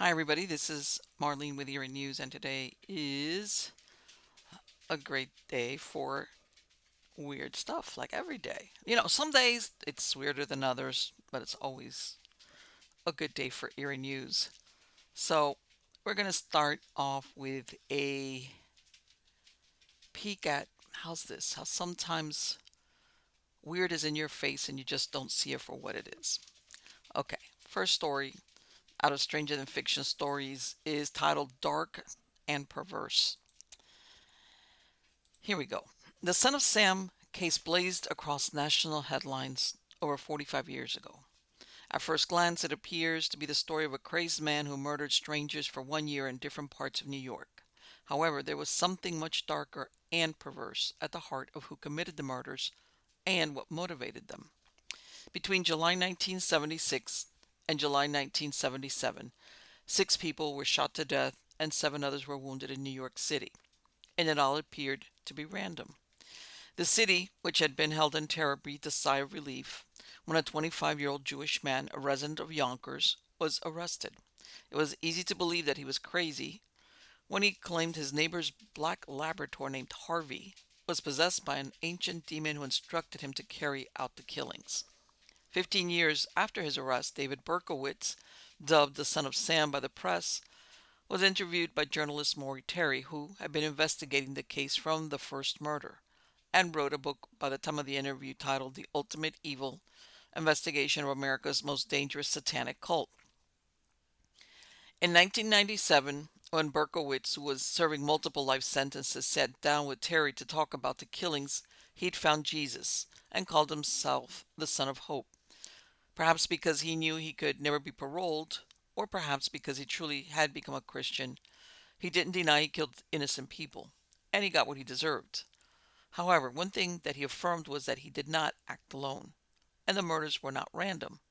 Hi, everybody. This is Marlene with Eerie News, and today is a great day for weird stuff, like every day. Some days it's weirder than others, but it's always a good day for Eerie News. So, we're going to start off with a peek at how sometimes weird is in your face and you just don't see it for what it is. Okay, first story out of Stranger Than Fiction Stories is titled Dark and Perverse. Here we go. The Son of Sam case blazed across national headlines over 45 years ago. At first glance, it appears to be the story of a crazed man who murdered strangers for 1 year in different parts of New York. However, there was something much darker and perverse at the heart of who committed the murders and what motivated them. Between July 1976 and July 1977, 6 people were shot to death and 7 others were wounded in New York City, and it all appeared to be random. The city, which had been held in terror, breathed a sigh of relief when a 25-year-old Jewish man, a resident of Yonkers, was arrested. It was easy to believe that he was crazy when he claimed his neighbor's black Labrador named Harvey was possessed by an ancient demon who instructed him to carry out the killings. 15 years after his arrest, David Berkowitz, dubbed the Son of Sam by the press, was interviewed by journalist Maury Terry, who had been investigating the case from the first murder, and wrote a book by the time of the interview titled The Ultimate Evil Investigation of America's Most Dangerous Satanic Cult. In 1997, when Berkowitz, who was serving multiple life sentences, sat down with Terry to talk about the killings, he'd found Jesus and called himself the Son of Hope. Perhaps because he knew he could never be paroled, or perhaps because he truly had become a Christian, he didn't deny he killed innocent people, and he got what he deserved. However, one thing that he affirmed was that he did not act alone, and the murders were not random.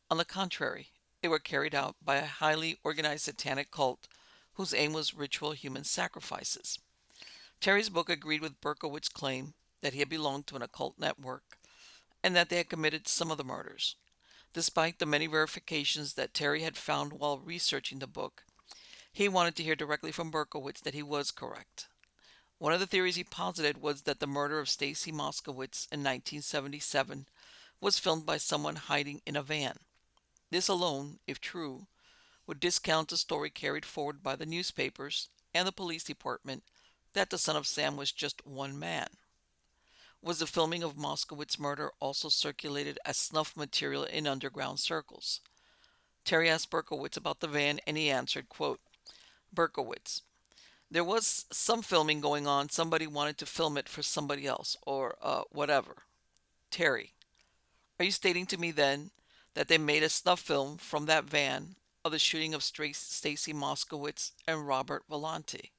On the contrary, they were carried out by a highly organized satanic cult whose aim was ritual human sacrifices. Terry's book agreed with Berkowitz's claim that he had belonged to an occult network and that they had committed some of the murders. Despite the many verifications that Terry had found while researching the book, he wanted to hear directly from Berkowitz that he was correct. One of the theories he posited was that the murder of Stacy Moskowitz in 1977 was filmed by someone hiding in a van. This alone, if true, would discount the story carried forward by the newspapers and the police department that the Son of Sam was just one man. Was the filming of Moskowitz's murder also circulated as snuff material in underground circles? Terry asked Berkowitz about the van and he answered, quote, Berkowitz, there was some filming going on. Somebody wanted to film it for somebody else or whatever. Terry, are you stating to me then that they made a snuff film from that van of the shooting of Stacy Moskowitz and Robert Volante?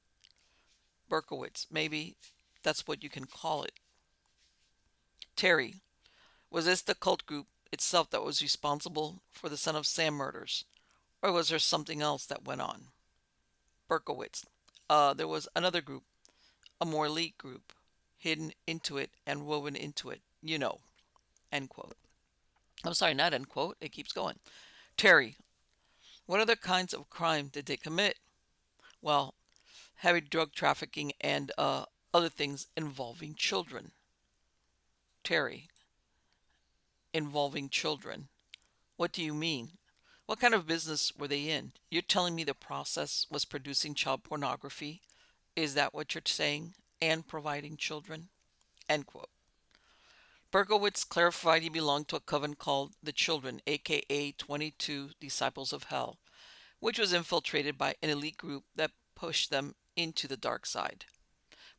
Berkowitz, maybe that's what you can call it. Terry, was this the cult group itself that was responsible for the Son of Sam murders, or was there something else that went on? Berkowitz, there was another group, a more elite group, hidden into it and woven into it, you know. End quote. I'm sorry, not end quote. It keeps going. Terry, what other kinds of crime did they commit? Well, heavy drug trafficking and other things involving children. Terry, involving children. What do you mean? What kind of business were they in? You're telling me the process was producing child pornography? Is that what you're saying? And providing children? End quote. Berkowitz clarified he belonged to a coven called the Children, aka 22 Disciples of Hell, which was infiltrated by an elite group that pushed them into the dark side.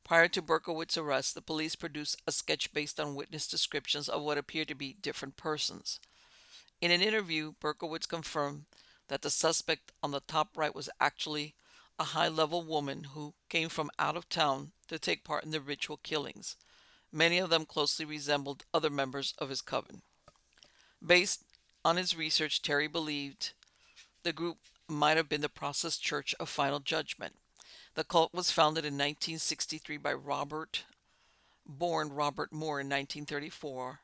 Prior to Berkowitz's arrest, the police produced a sketch based on witness descriptions of what appeared to be different persons. In an interview, Berkowitz confirmed that the suspect on the top right was actually a high-level woman who came from out of town to take part in the ritual killings. Many of them closely resembled other members of his coven. Based on his research, Terry believed the group might have been the Process Church of Final Judgment. The cult was founded in 1963 by born Robert Moore in 1935,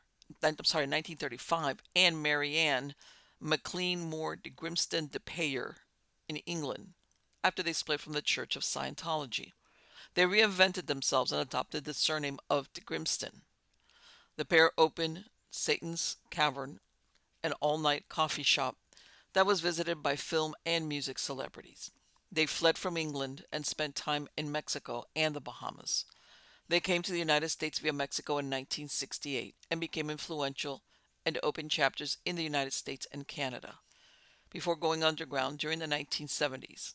and Mary Ann McLean Moore de Grimston de Payer in England after they split from the Church of Scientology. They reinvented themselves and adopted the surname of de Grimston. The pair opened Satan's Cavern, an all-night coffee shop that was visited by film and music celebrities. They fled from England and spent time in Mexico and the Bahamas. They came to the United States via Mexico in 1968 and became influential and opened chapters in the United States and Canada before going underground during the 1970s.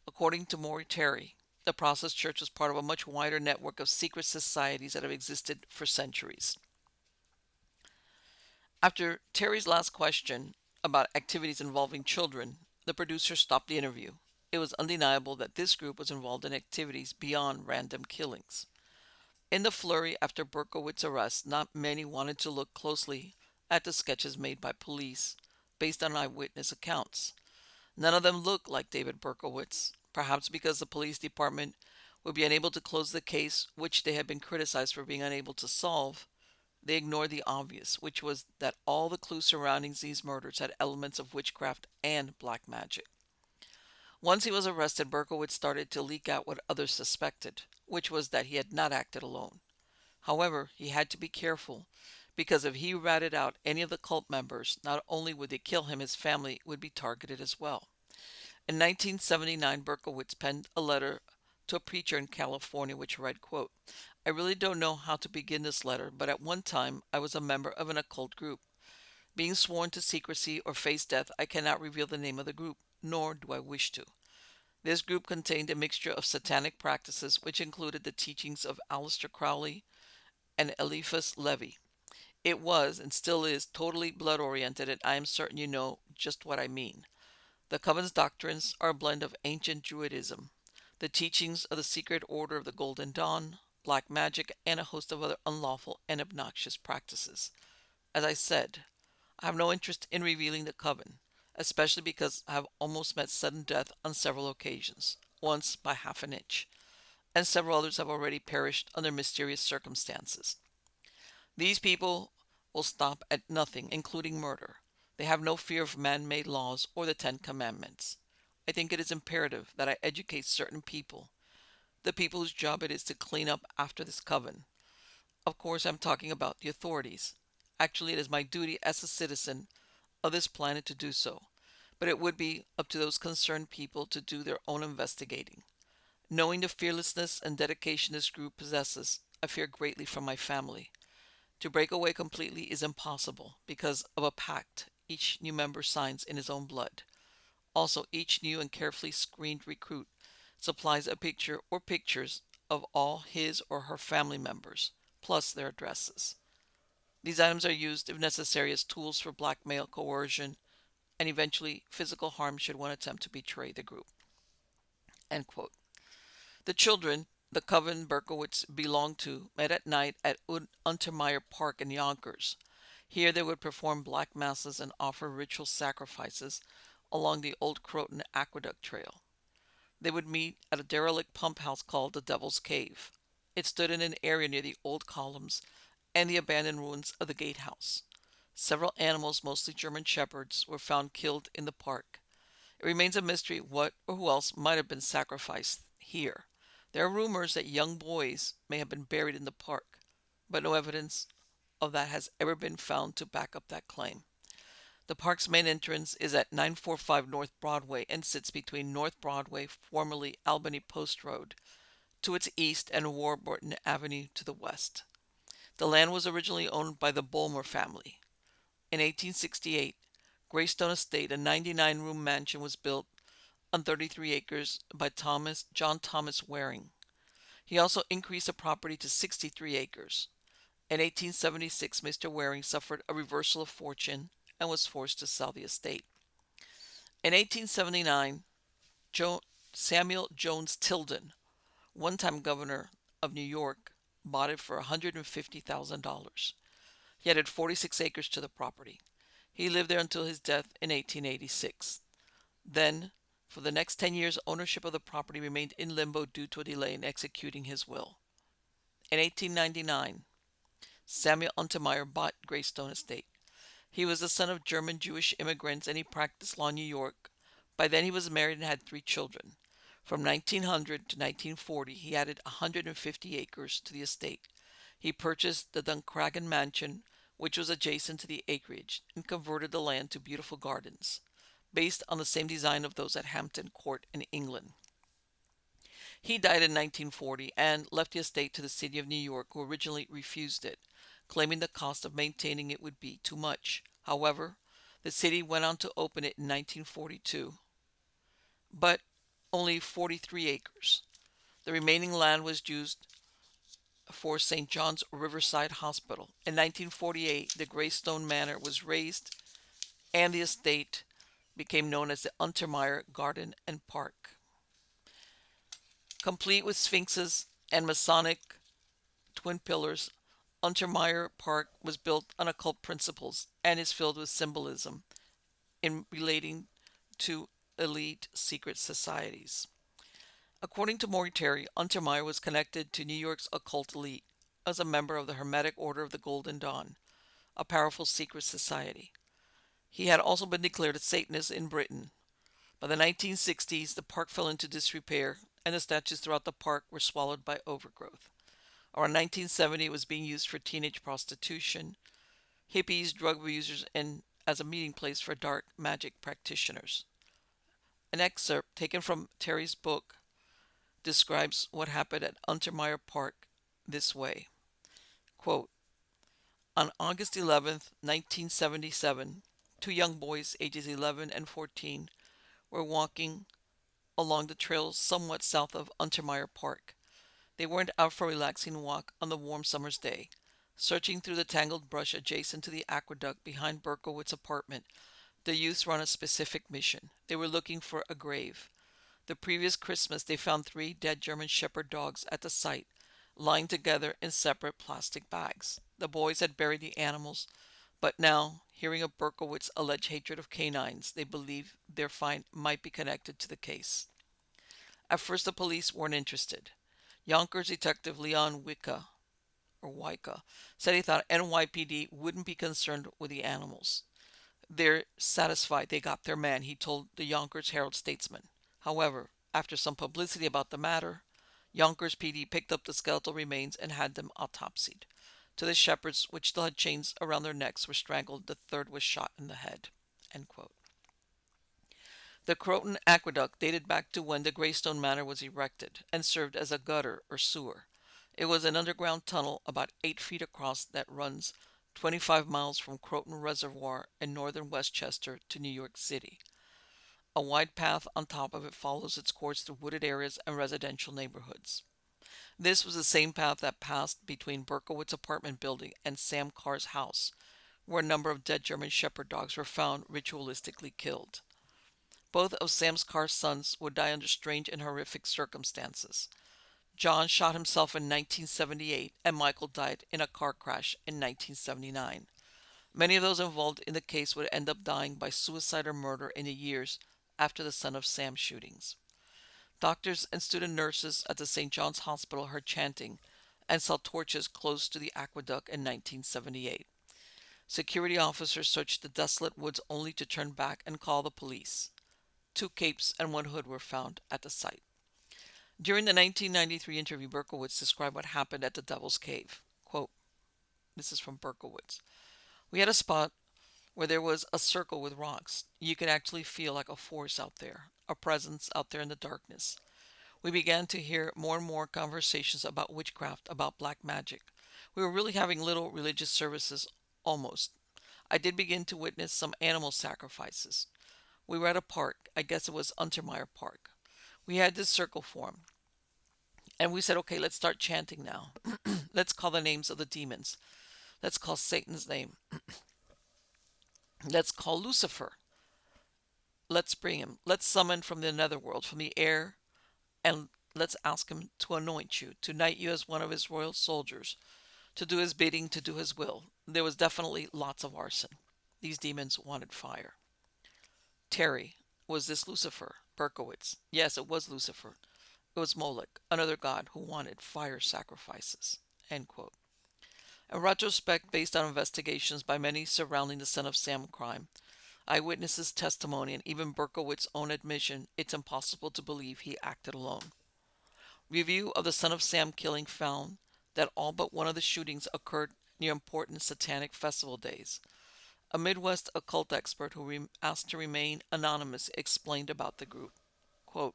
According to Maury Terry, the Process Church was part of a much wider network of secret societies that have existed for centuries. After Terry's last question about activities involving children, the producer stopped the interview. It was undeniable that this group was involved in activities beyond random killings. In the flurry after Berkowitz's arrest, not many wanted to look closely at the sketches made by police based on eyewitness accounts. None of them looked like David Berkowitz, perhaps because the police department would be unable to close the case which they had been criticized for being unable to solve. They ignored the obvious, which was that all the clues surrounding these murders had elements of witchcraft and black magic. Once he was arrested, Berkowitz started to leak out what others suspected, which was that he had not acted alone. However, he had to be careful, because if he ratted out any of the cult members, not only would they kill him, his family would be targeted as well. In 1979, Berkowitz penned a letter to a preacher in California which read, quote, "I really don't know how to begin this letter, but at one time I was a member of an occult group. Being sworn to secrecy or face death, I cannot reveal the name of the group, nor do I wish to. This group contained a mixture of satanic practices which included the teachings of Aleister Crowley and Eliphas Levi. It was, and still is, totally blood-oriented, and I am certain you know just what I mean. The Coven's doctrines are a blend of ancient Druidism, the teachings of the secret order of the Golden Dawn, black magic, and a host of other unlawful and obnoxious practices. As I said, I have no interest in revealing the Coven, especially because I have almost met sudden death on several occasions, once by half an inch, and several others have already perished under mysterious circumstances. These people will stop at nothing, including murder. They have no fear of man-made laws or the Ten Commandments. I think it is imperative that I educate certain people, the people whose job it is to clean up after this coven. Of course, I'm talking about the authorities. Actually, it is my duty as a citizen of this planet to do so, but it would be up to those concerned people to do their own investigating. Knowing the fearlessness and dedication this group possesses, I fear greatly for my family. To break away completely is impossible because of a pact each new member signs in his own blood. Also, each new and carefully screened recruit supplies a picture or pictures of all his or her family members, plus their addresses. These items are used, if necessary, as tools for blackmail, coercion, and eventually physical harm should one attempt to betray the group." End quote. The children the coven Berkowitz belonged to met at night at Untermeyer Park in Yonkers. Here they would perform black masses and offer ritual sacrifices along the old Croton Aqueduct Trail. They would meet at a derelict pump house called the Devil's Cave. It stood in an area near the old columns and the abandoned ruins of the gatehouse. Several animals, mostly German shepherds, were found killed in the park. It remains a mystery what or who else might have been sacrificed here. There are rumors that young boys may have been buried in the park, but no evidence of that has ever been found to back up that claim. The park's main entrance is at 945 North Broadway and sits between North Broadway, formerly Albany Post Road, to its east and Warburton Avenue to the west. The land was originally owned by the Bulmer family. In 1868, Greystone Estate, a 99-room mansion, was built on 33 acres by John Thomas Waring. He also increased the property to 63 acres. In 1876, Mr. Waring suffered a reversal of fortune and was forced to sell the estate. In 1879, Samuel Jones Tilden, one-time governor of New York, bought it for $150,000. He added 46 acres to the property. He lived there until his death in 1886. Then, for the next 10 years, ownership of the property remained in limbo due to a delay in executing his will. In 1899, Samuel Untermeyer bought Greystone Estate. He was the son of German Jewish immigrants and he practiced law in New York By then he was married and had 3 children. From 1900 to 1940, he added 150 acres to the estate. He purchased the Duncragan Mansion, which was adjacent to the acreage, and converted the land to beautiful gardens, based on the same design of those at Hampton Court in England. He died in 1940 and left the estate to the city of New York, who originally refused it, claiming the cost of maintaining it would be too much. However, the city went on to open it in 1942, but only 43 acres. The remaining land was used for St. John's Riverside Hospital. In 1948, the Greystone Manor was razed and the estate became known as the Untermeyer Garden and Park. Complete with sphinxes and Masonic twin pillars, Untermeyer Park was built on occult principles and is filled with symbolism in relating to elite secret societies. According to Terry, Untermeyer was connected to New York's occult elite as a member of the Hermetic Order of the Golden Dawn, a powerful secret society. He had also been declared a Satanist in Britain. By the 1960s, the park fell into disrepair, and the statues throughout the park were swallowed by overgrowth. Around 1970, it was being used for teenage prostitution, hippies, drug abusers, and as a meeting place for dark magic practitioners. An excerpt taken from Terry's book describes what happened at Untermeyer Park this way. Quote, on August 11th, 1977, 2 young boys ages 11 and 14 were walking along the trail somewhat south of Untermeyer Park. They weren't out for a relaxing walk on the warm summer's day. Searching through the tangled brush adjacent to the aqueduct behind Berkowitz's apartment, the youths were on a specific mission. They were looking for a grave. The previous Christmas, they found 3 dead German Shepherd dogs at the site, lying together in separate plastic bags. The boys had buried the animals, but now, hearing of Berkowitz's alleged hatred of canines, they believe their find might be connected to the case. At first, the police weren't interested. Yonkers detective Leon Wicka said he thought NYPD wouldn't be concerned with the animals. They're satisfied they got their man, he told the Yonkers Herald-Statesman. However, after some publicity about the matter, Yonkers PD picked up the skeletal remains and had them autopsied. 2 of the shepherds, which still had chains around their necks, were strangled. The third was shot in the head. End quote. The Croton Aqueduct dated back to when the Greystone Manor was erected and served as a gutter or sewer. It was an underground tunnel about 8 feet across that runs 25 miles from Croton Reservoir in northern Westchester to New York City. A wide path on top of it follows its course through wooded areas and residential neighborhoods. This was the same path that passed between Berkowitz's apartment building and Sam Carr's house, where a number of dead German Shepherd dogs were found ritualistically killed. Both of Sam Carr's sons would die under strange and horrific circumstances. John shot himself in 1978, and Michael died in a car crash in 1979. Many of those involved in the case would end up dying by suicide or murder in the years after the Son of Sam shootings. Doctors and student nurses at the St. John's Hospital heard chanting and saw torches close to the aqueduct in 1978. Security officers searched the desolate woods only to turn back and call the police. 2 capes and 1 hood were found at the site. During the 1993 interview, Berkowitz described what happened at the Devil's Cave. Quote, this is from Berkowitz. We had a spot where there was a circle with rocks. You could actually feel like a force out there, a presence out there in the darkness. We began to hear more and more conversations about witchcraft, about black magic. We were really having little religious services, almost. I did begin to witness some animal sacrifices. We were at a park. I guess it was Untermeyer Park. We had this circle form. And we said, okay, let's start chanting now. Let's call the names of the demons. Let's call Satan's name. Let's call Lucifer. Let's bring him. Let's summon from the netherworld, from the air, and let's ask him to anoint you, to knight you as one of his royal soldiers, to do his bidding, to do his will. There was definitely lots of arson. These demons wanted fire. Terry, was this Lucifer? Berkowitz. Yes, it was Lucifer. It was Moloch, another god who wanted fire sacrifices. End quote. In retrospect, based on investigations by many surrounding the Son of Sam crime, Eyewitnesses' testimony and even Berkowitz's own admission, it's impossible to believe he acted alone. Review of the Son of Sam killing found that all but one of the shootings occurred near important satanic festival days. A Midwest occult expert who asked to remain anonymous explained about the group. Quote,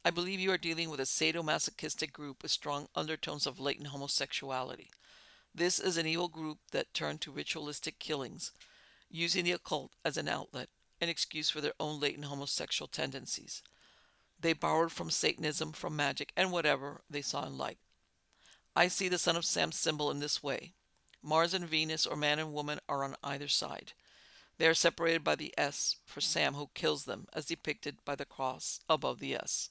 I believe you are dealing with a sadomasochistic group with strong undertones of latent homosexuality. This is an evil group that turned to ritualistic killings, using the occult as an outlet, an excuse for their own latent homosexual tendencies. They borrowed from Satanism, from magic, and whatever they saw and liked. I see the Son of Sam symbol in this way. Mars and Venus, or man and woman, are on either side. They are separated by the S for Sam who kills them, as depicted by the cross above the S.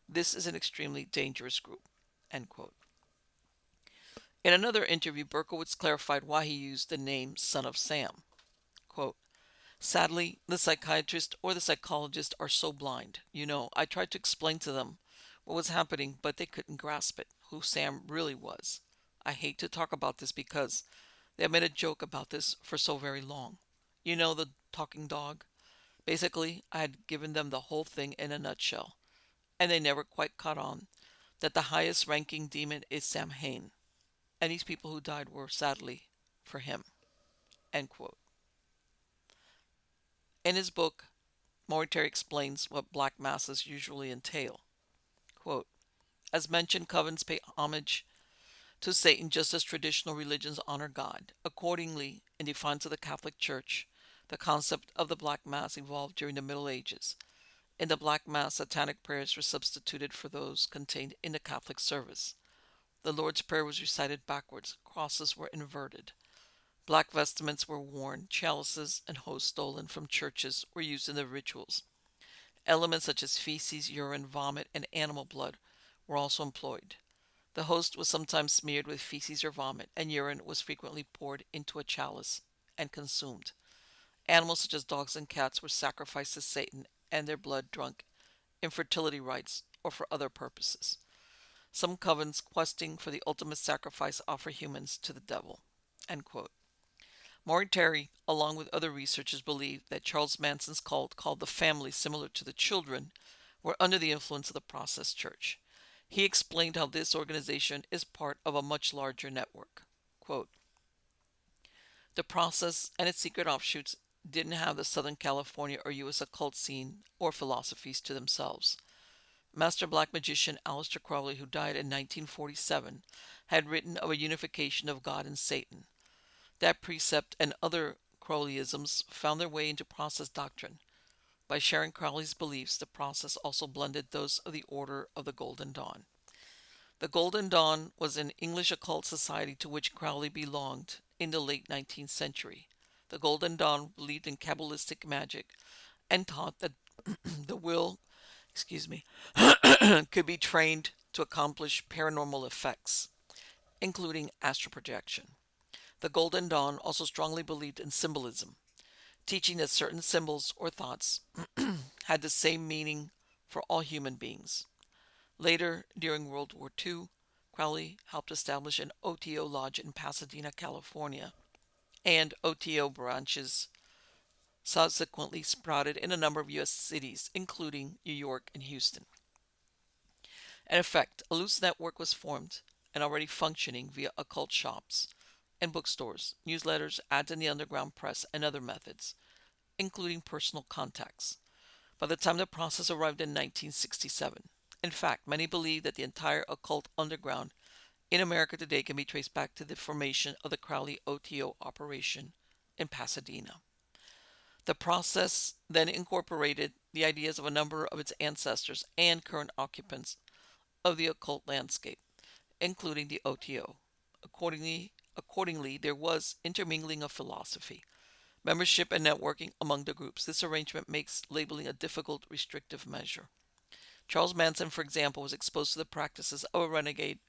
This is an extremely dangerous group. End quote. In another interview, Berkowitz clarified why he used the name Son of Sam. Quote, sadly, the psychiatrist or the psychologist are so blind. I tried to explain to them what was happening, but they couldn't grasp it, who Sam really was. I hate to talk about this because they have made a joke about this for so very long. The talking dog? Basically, I had given them the whole thing in a nutshell, and they never quite caught on that the highest ranking demon is Sam Hain, and these people who died were, sadly, for him. End quote. In his book, Moriarty explains what black masses usually entail. Quote, as mentioned, covens pay homage to Satan just as traditional religions honor God. Accordingly, in defiance of the Catholic Church, the concept of the Black Mass evolved during the Middle Ages. In the Black Mass, satanic prayers were substituted for those contained in the Catholic service. The Lord's Prayer was recited backwards, crosses were inverted, black vestments were worn, chalices and hosts stolen from churches were used in the rituals. Elements such as feces, urine, vomit, and animal blood were also employed. The host was sometimes smeared with feces or vomit, and urine was frequently poured into a chalice and consumed. Animals such as dogs and cats were sacrificed to Satan and their blood drunk in fertility rites or for other purposes. Some covens questing for the ultimate sacrifice offer humans to the devil. End quote. Moriarty, along with other researchers, believed that Charles Manson's cult, called the Family, similar to the Children, were under the influence of the Process Church. He explained how this organization is part of a much larger network. Quote, the Process and its secret offshoots didn't have the Southern California or U.S. occult scene or philosophies to themselves. Master Black Magician Aleister Crowley, who died in 1947, had written of a unification of God and Satan. That precept and other Crowleyisms found their way into Process doctrine. By sharing Crowley's beliefs, the Process also blended those of the Order of the Golden Dawn. The Golden Dawn was an English occult society to which Crowley belonged in the late 19th century. The Golden Dawn believed in Kabbalistic magic and taught that the will, could be trained to accomplish paranormal effects, including astral projection. The Golden Dawn also strongly believed in symbolism, teaching that certain symbols or thoughts had the same meaning for all human beings. Later, during World War II, Crowley helped establish an OTO lodge in Pasadena, California, and OTO branches subsequently sprouted in a number of U.S. cities, including New York and Houston. In effect, a loose network was formed and already functioning via occult shops and bookstores, newsletters, ads in the underground press, and other methods, including personal contacts. By the time the Process arrived in 1967, in fact, many believe that the entire occult underground in America today can be traced back to the formation of the Crowley OTO operation in Pasadena. The Process then incorporated the ideas of a number of its ancestors and current occupants of the occult landscape, including the OTO. Accordingly, there was intermingling of philosophy, membership, and networking among the groups. This arrangement makes labeling a difficult, restrictive measure. Charles Manson, for example, was exposed to the practices of a renegade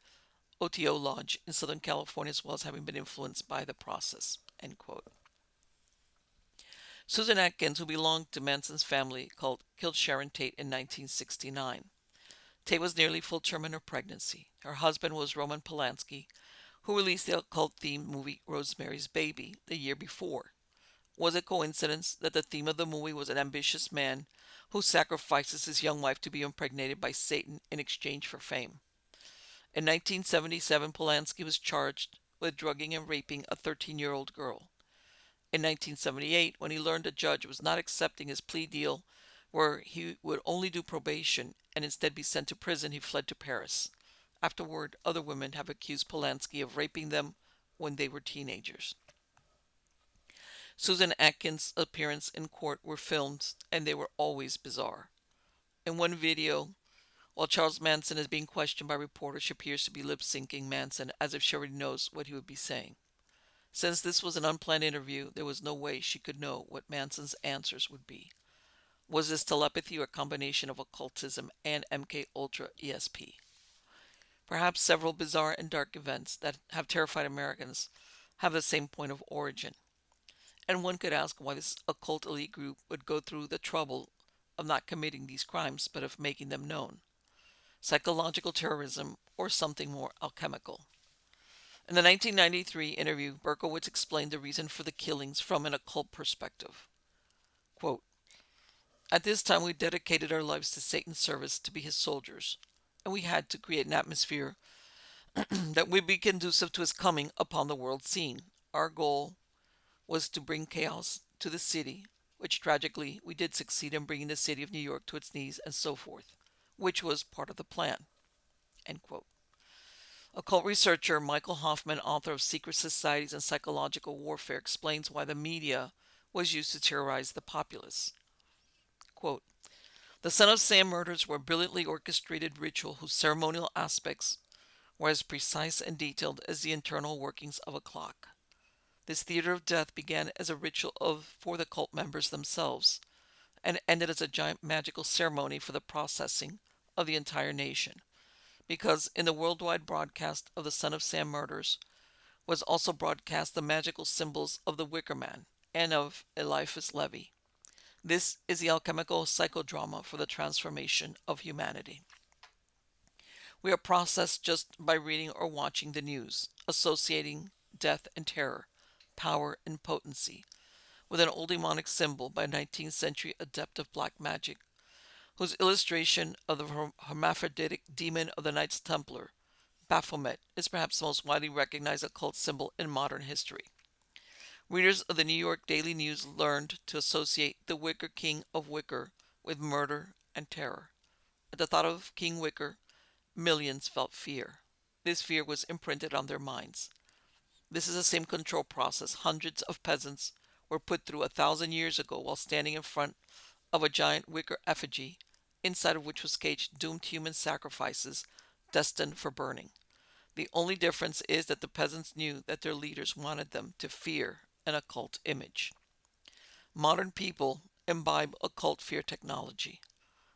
OTO lodge in Southern California, as well as having been influenced by the Process. End quote. Susan Atkins, who belonged to Manson's family, killed Sharon Tate in 1969. Tate was nearly full term in her pregnancy. Her husband was Roman Polanski, who released the occult-themed movie Rosemary's Baby the year before. Was it coincidence that the theme of the movie was an ambitious man who sacrifices his young wife to be impregnated by Satan in exchange for fame? In 1977, Polanski was charged with drugging and raping a 13-year-old girl. In 1978, when he learned a judge was not accepting his plea deal where he would only do probation and instead be sent to prison, he fled to Paris. Afterward, other women have accused Polanski of raping them when they were teenagers. Susan Atkins' appearances in court were filmed, and they were always bizarre. In one video, while Charles Manson is being questioned by reporters, she appears to be lip-syncing Manson as if she already knows what he would be saying. Since this was an unplanned interview, there was no way she could know what Manson's answers would be. Was this telepathy or a combination of occultism and MK Ultra ESP? Perhaps several bizarre and dark events that have terrified Americans have the same point of origin. And one could ask why this occult elite group would go through the trouble of not committing these crimes but of making them known. Psychological terrorism or something more alchemical. In the 1993 interview, Berkowitz explained the reason for the killings from an occult perspective. Quote, "At this time we dedicated our lives to Satan's service to be his soldiers, and we had to create an atmosphere that would be conducive to his coming upon the world scene. Our goal was to bring chaos to the city, which tragically we did succeed in bringing the city of New York to its knees and so forth, which was part of the plan." End quote. Occult researcher Michael Hoffman, author of Secret Societies and Psychological Warfare, explains why the media was used to terrorize the populace. Quote, "The Son of Sam murders were a brilliantly orchestrated ritual whose ceremonial aspects were as precise and detailed as the internal workings of a clock. This theater of death began as a ritual for the cult members themselves and ended as a giant magical ceremony for the processing of the entire nation, because in the worldwide broadcast of the Son of Sam murders was also broadcast the magical symbols of the Wicker Man and of Eliphas Levi. This is the alchemical psychodrama for the transformation of humanity. We are processed just by reading or watching the news, associating death and terror, power and potency, with an old demonic symbol by a 19th century adept of black magic, whose illustration of the hermaphroditic demon of the Knights Templar, Baphomet, is perhaps the most widely recognized occult symbol in modern history. Readers of the New York Daily News learned to associate the Wicker King of Wicker with murder and terror. At the thought of King Wicker, millions felt fear. This fear was imprinted on their minds. This is the same control process hundreds of peasants were put through 1,000 years ago while standing in front of a giant wicker effigy, inside of which was caged doomed human sacrifices destined for burning. The only difference is that the peasants knew that their leaders wanted them to fear an occult image. Modern people imbibe occult fear technology,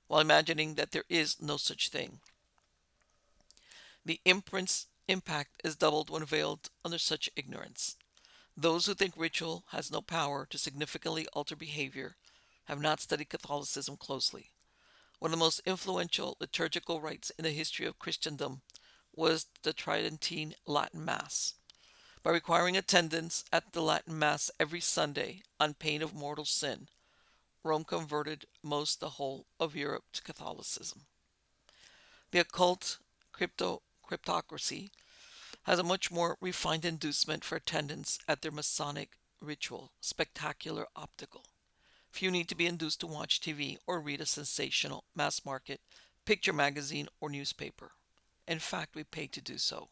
while imagining that there is no such thing. The imprint's impact is doubled when veiled under such ignorance. Those who think ritual has no power to significantly alter behavior have not studied Catholicism closely. One of the most influential liturgical rites in the history of Christendom was the Tridentine Latin Mass. By requiring attendance at the Latin Mass every Sunday on pain of mortal sin, Rome converted most the whole of Europe to Catholicism. The occult cryptocracy has a much more refined inducement for attendance at their Masonic ritual, spectacular optical. Few need to be induced to watch TV or read a sensational mass market picture magazine or newspaper. In fact, we pay to do so.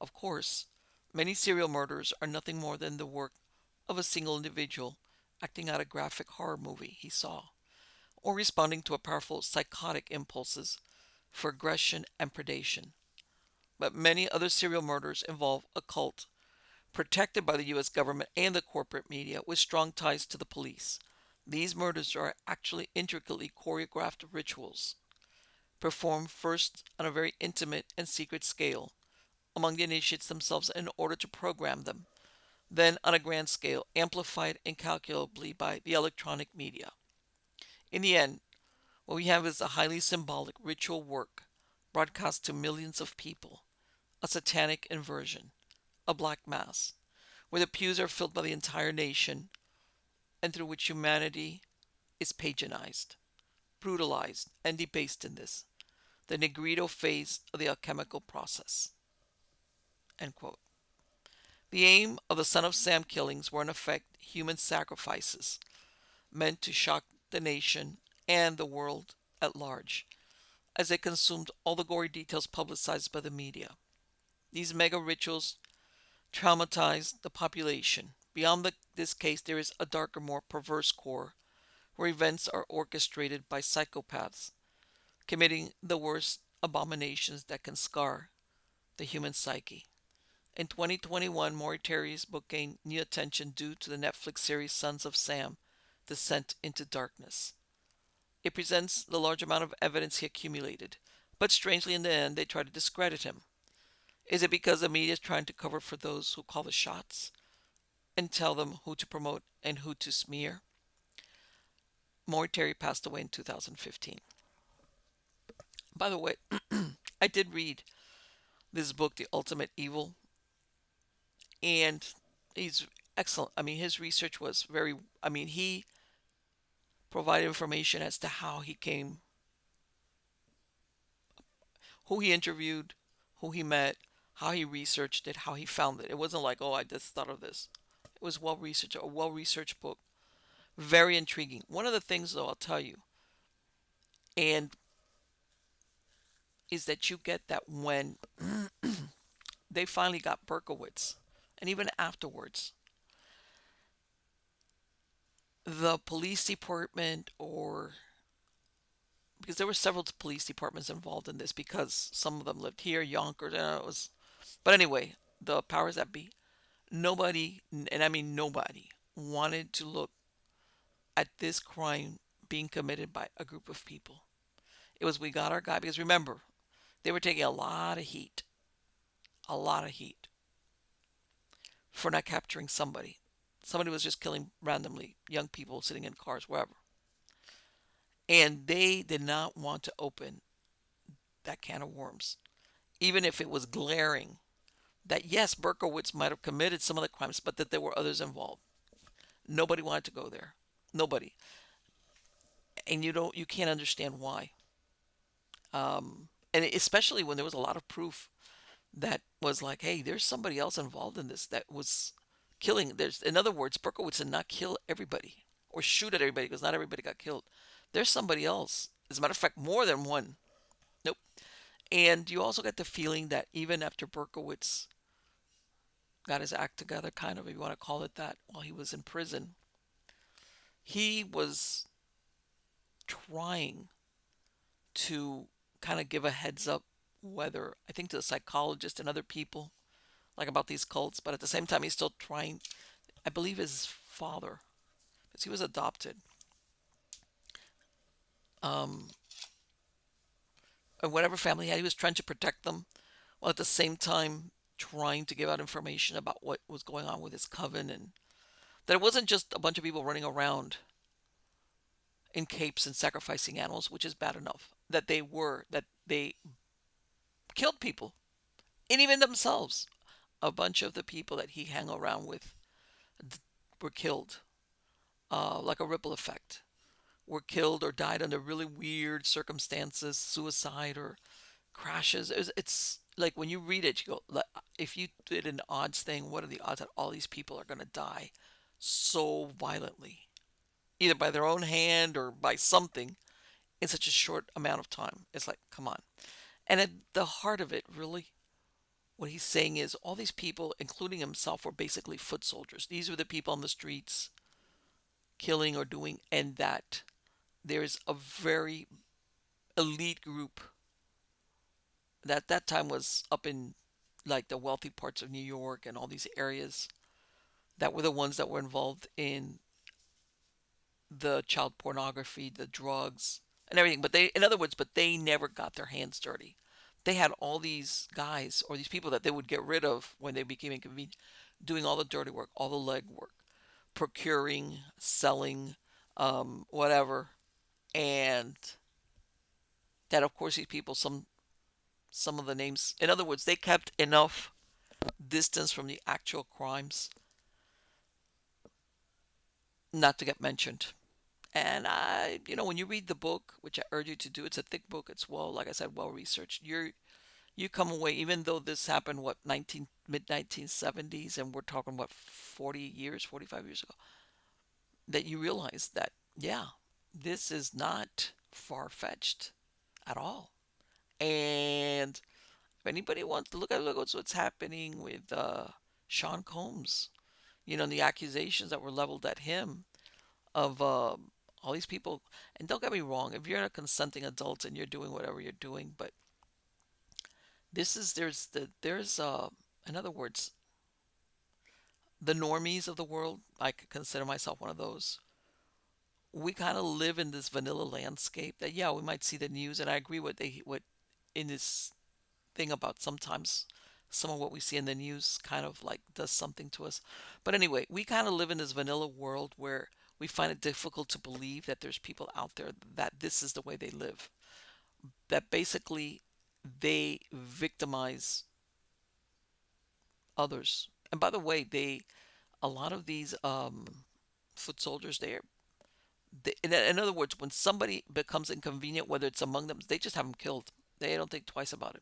Of course, many serial murderers are nothing more than the work of a single individual acting out a graphic horror movie he saw, or responding to a powerful psychotic impulses for aggression and predation. But many other serial murders involve a cult, protected by the U.S. government and the corporate media with strong ties to the police. These murders are actually intricately choreographed rituals, performed first on a very intimate and secret scale among the initiates themselves in order to program them, then on a grand scale, amplified incalculably by the electronic media. In the end, what we have is a highly symbolic ritual work broadcast to millions of people, a satanic inversion, a black mass, where the pews are filled by the entire nation, and through which humanity is paganized, brutalized, and debased in this, the Negrito phase of the alchemical process. End quote. The aim of the Son of Sam killings were in effect human sacrifices meant to shock the nation and the world at large, as they consumed all the gory details publicized by the media. These mega rituals traumatized the population. Beyond this case, there is a darker, more perverse core where events are orchestrated by psychopaths committing the worst abominations that can scar the human psyche. In 2021, Moriarty's book gained new attention due to the Netflix series Sons of Sam: Descent into Darkness. It presents the large amount of evidence he accumulated, but strangely, in the end, they try to discredit him. Is it because the media is trying to cover for those who call the shots and tell them who to promote and who to smear? Moriarty passed away in 2015. By the way, I did read this book, The Ultimate Evil, and he's excellent. I mean, his research was very, I mean, he provided information as to how he came, who he interviewed, who he met, how he researched it, how he found it. It wasn't like, oh, I just thought of this. It was well researched, a well researched book. Very intriguing. One of the things, though, I'll tell you, and is that you get that when they finally got Berkowitz, and even afterwards, the police department, or because there were several police departments involved in this, because some of them lived here, Yonkers, and it was. But anyway, the powers that be, nobody, and I mean nobody, wanted to look at this crime being committed by a group of people. It was, we got our guy, because remember, they were taking a lot of heat for not capturing somebody. Somebody was just killing randomly young people sitting in cars, wherever. And they did not want to open that can of worms, even if it was glaring that yes, Berkowitz might have committed some of the crimes, but that there were others involved. Nobody wanted to go there. Nobody. And you can't understand why. And especially when there was a lot of proof that was like, hey, there's somebody else involved in this that was killing. There's, in other words, Berkowitz did not kill everybody or shoot at everybody, because not everybody got killed. There's somebody else. As a matter of fact, more than one. Nope. And you also get the feeling that even after Berkowitz got his act together, kind of, if you want to call it that, while he was in prison, he was trying to kind of give a heads up, whether, I think, to the psychologist and other people, like about these cults, but at the same time, he's still trying. I believe his father, because he was adopted, um, and whatever family he had, he was trying to protect them, while at the same time trying to give out information about what was going on with his coven, and that it wasn't just a bunch of people running around in capes and sacrificing animals, which is bad enough. That they killed people, and even themselves. A bunch of the people that he hung around with were killed, like a ripple effect. Were killed or died under really weird circumstances, suicide or crashes. It's like when you read it, you go, like, if you did an odds thing, what are the odds that all these people are going to die so violently, either by their own hand or by something, in such a short amount of time? It's like, come on. And at the heart of it, really, what he's saying is all these people, including himself, were basically foot soldiers. These were the people on the streets killing or doing, and that there's a very elite group that at that time was up in like the wealthy parts of New York and all these areas, that were the ones that were involved in the child pornography, the drugs, and everything. But they, in other words, but they never got their hands dirty. They had all these guys or these people that they would get rid of when they became inconvenient, doing all the dirty work, all the leg work, procuring, selling, whatever. And that, of course, these people, some of the names, in other words, they kept enough distance from the actual crimes not to get mentioned. And when you read the book, which I urge you to do, it's a thick book. It's well, like I said, well researched. You come away, even though this happened, what, mid 1970s, and we're talking, what, 40 years, 45 years ago, that you realize that, yeah, this is not far fetched at all. And if anybody wants to look at what's happening with Sean Combs, the accusations that were leveled at him of all these people. And don't get me wrong, if you're a consenting adult and you're doing whatever you're doing, but in other words, the normies of the world, I could consider myself one of those. We kind of live in this vanilla landscape that, yeah, we might see the news, and I agree with what in this thing about sometimes some of what we see in the news kind of like does something to us. But anyway, we kind of live in this vanilla world where we find it difficult to believe that there's people out there that this is the way they live. That basically they victimize others. And by the way, a lot of these foot soldiers, in other words, when somebody becomes inconvenient, whether it's among them, they just have them killed. They don't think twice about it.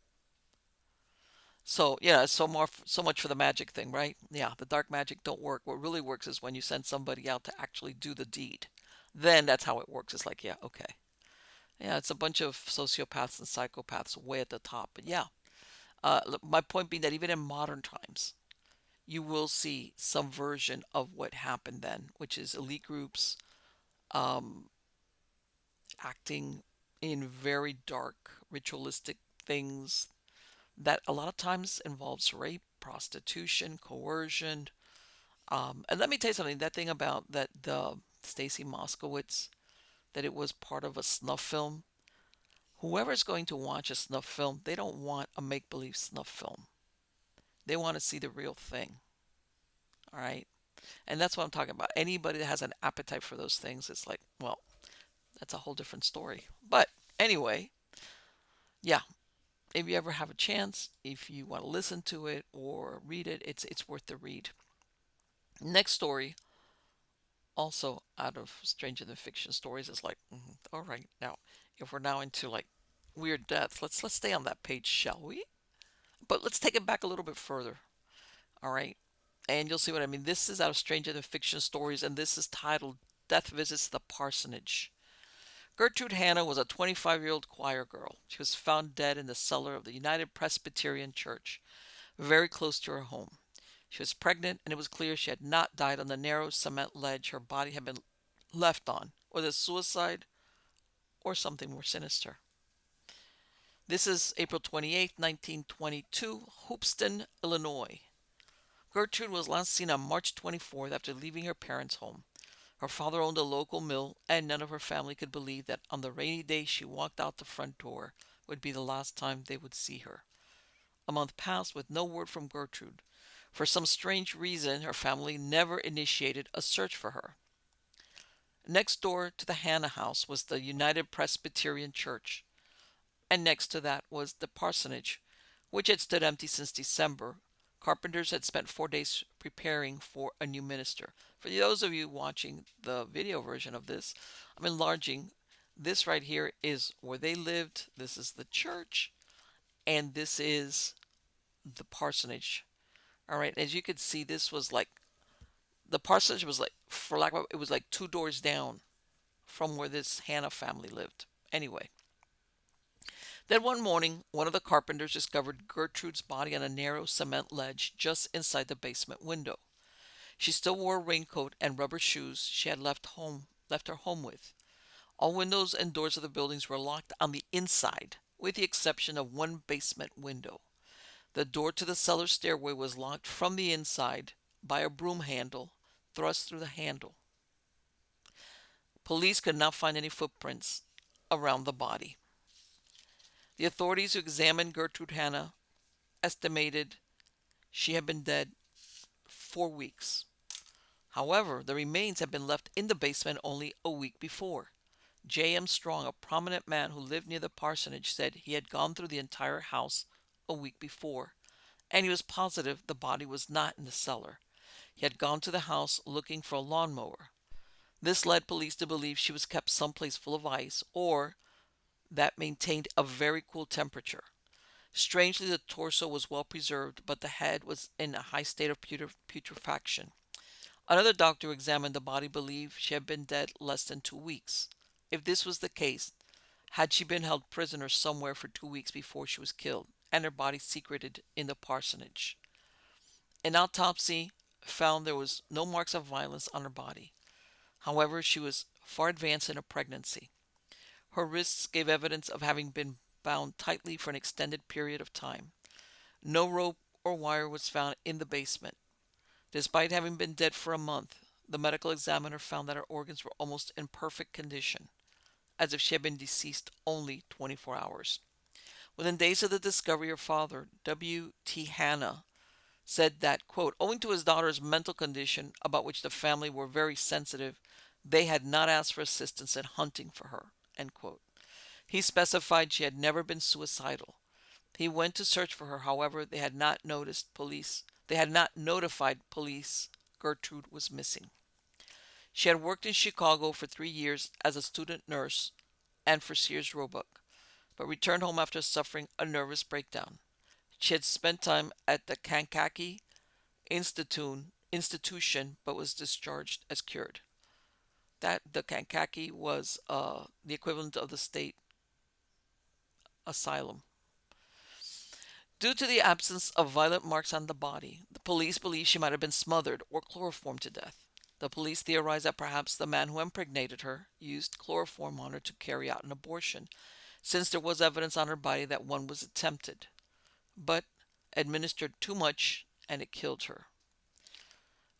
So yeah, so much for the magic thing, right? Yeah, the dark magic don't work. What really works is when you send somebody out to actually do the deed. Then that's how it works. It's like, yeah, okay. Yeah, it's a bunch of sociopaths and psychopaths way at the top. But yeah, my point being that even in modern times, you will see some version of what happened then, which is elite groups um, acting in very dark, ritualistic things that a lot of times involves rape, prostitution, coercion. And let me tell you something. That thing about that the Stacy Moskowitz, that it was part of a snuff film. Whoever's going to watch a snuff film, they don't want a make-believe snuff film. They want to see the real thing. All right. And that's what I'm talking about. Anybody that has an appetite for those things, it's like, well, that's a whole different story. But anyway, yeah, if you ever have a chance, if you want to listen to it or read it, it's worth the read. Next story, also out of Stranger Than Fiction stories, is like, all right, now if we're now into like weird deaths, let's stay on that page, shall we? But let's take it back a little bit further. All right, and you'll see what I mean. This is out of Stranger Than Fiction stories, and this is titled "Death Visits the Parsonage." Gertrude Hanna was a 25-year-old choir girl. She was found dead in the cellar of the United Presbyterian Church, very close to her home. She was pregnant, and it was clear she had not died on the narrow cement ledge her body had been left on, or the suicide, or something more sinister. This is April 28, 1922, Hoopeston, Illinois. Gertrude was last seen on March 24th after leaving her parents' home. Her father owned a local mill, and none of her family could believe that on the rainy day she walked out the front door would be the last time they would see her. A month passed with no word from Gertrude. For some strange reason, her family never initiated a search for her. Next door to the Hanna house was the United Presbyterian Church, and next to that was the parsonage, which had stood empty since December. Carpenters had spent 4 days preparing for a new minister. For those of you watching the video version of this, I'm enlarging. This right here is where they lived. This is the church, and this is the parsonage. All right, as you can see, this was like the parsonage was like, for lack of, it was like 2 doors down from where this Hanna family lived. Anyway, then one morning, one of the carpenters discovered Gertrude's body on a narrow cement ledge just inside the basement window. She still wore a raincoat and rubber shoes she had left her home with. All windows and doors of the buildings were locked on the inside, with the exception of one basement window. The door to the cellar stairway was locked from the inside by a broom handle thrust through the handle. Police could not find any footprints around the body. The authorities who examined Gertrude Hanna estimated she had been dead 4 weeks. However, the remains had been left in the basement only a week before. J.M. Strong, a prominent man who lived near the parsonage, said he had gone through the entire house a week before, and he was positive the body was not in the cellar. He had gone to the house looking for a lawnmower. This led police to believe she was kept someplace full of ice or that maintained a very cool temperature. Strangely, the torso was well preserved, but the head was in a high state of putrefaction. Another doctor who examined the body believed she had been dead less than 2 weeks. If this was the case, had she been held prisoner somewhere for 2 weeks before she was killed, and her body secreted in the parsonage? An autopsy found there was no marks of violence on her body. However, she was far advanced in her pregnancy. Her wrists gave evidence of having been bound tightly for an extended period of time. No rope or wire was found in the basement. Despite having been dead for a month, the medical examiner found that her organs were almost in perfect condition, as if she had been deceased only 24 hours. Within days of the discovery, her father, W.T. Hanna, said that, quote, owing to his daughter's mental condition, about which the family were very sensitive, they had not asked for assistance in hunting for her, end quote. He specified she had never been suicidal. He went to search for her, however, they had not notified police Gertrude was missing. She had worked in Chicago for 3 years as a student nurse and for Sears Roebuck, but returned home after suffering a nervous breakdown. She had spent time at the Kankakee institution but was discharged as cured. That the Kankakee was the equivalent of the state asylum. Due to the absence of violent marks on the body, the police believe she might have been smothered or chloroformed to death. The police theorized that perhaps the man who impregnated her used chloroform on her to carry out an abortion, since there was evidence on her body that one was attempted, but administered too much and it killed her.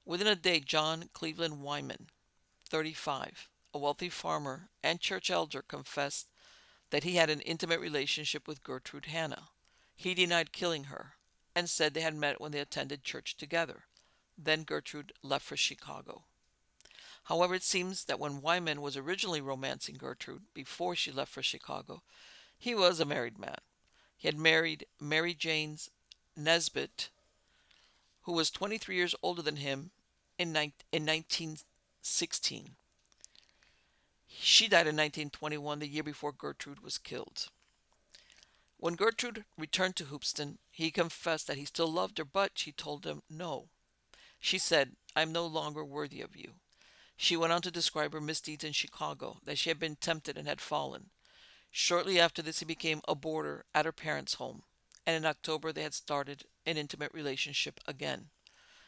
Within a day, John Cleveland Wyman, 35, a wealthy farmer and church elder, confessed that he had an intimate relationship with Gertrude Hanna. He denied killing her and said they had met when they attended church together. Then Gertrude left for Chicago. However, it seems that when Wyman was originally romancing Gertrude before she left for Chicago, he was a married man. He had married Mary Janes Nesbitt, who was 23 years older than him in 1916. She died in 1921, the year before Gertrude was killed. When Gertrude returned to Hoopeston, he confessed that he still loved her, but she told him no. She said, "I am no longer worthy of you." She went on to describe her misdeeds in Chicago, that she had been tempted and had fallen. Shortly after this, he became a boarder at her parents' home, and in October they had started an intimate relationship again.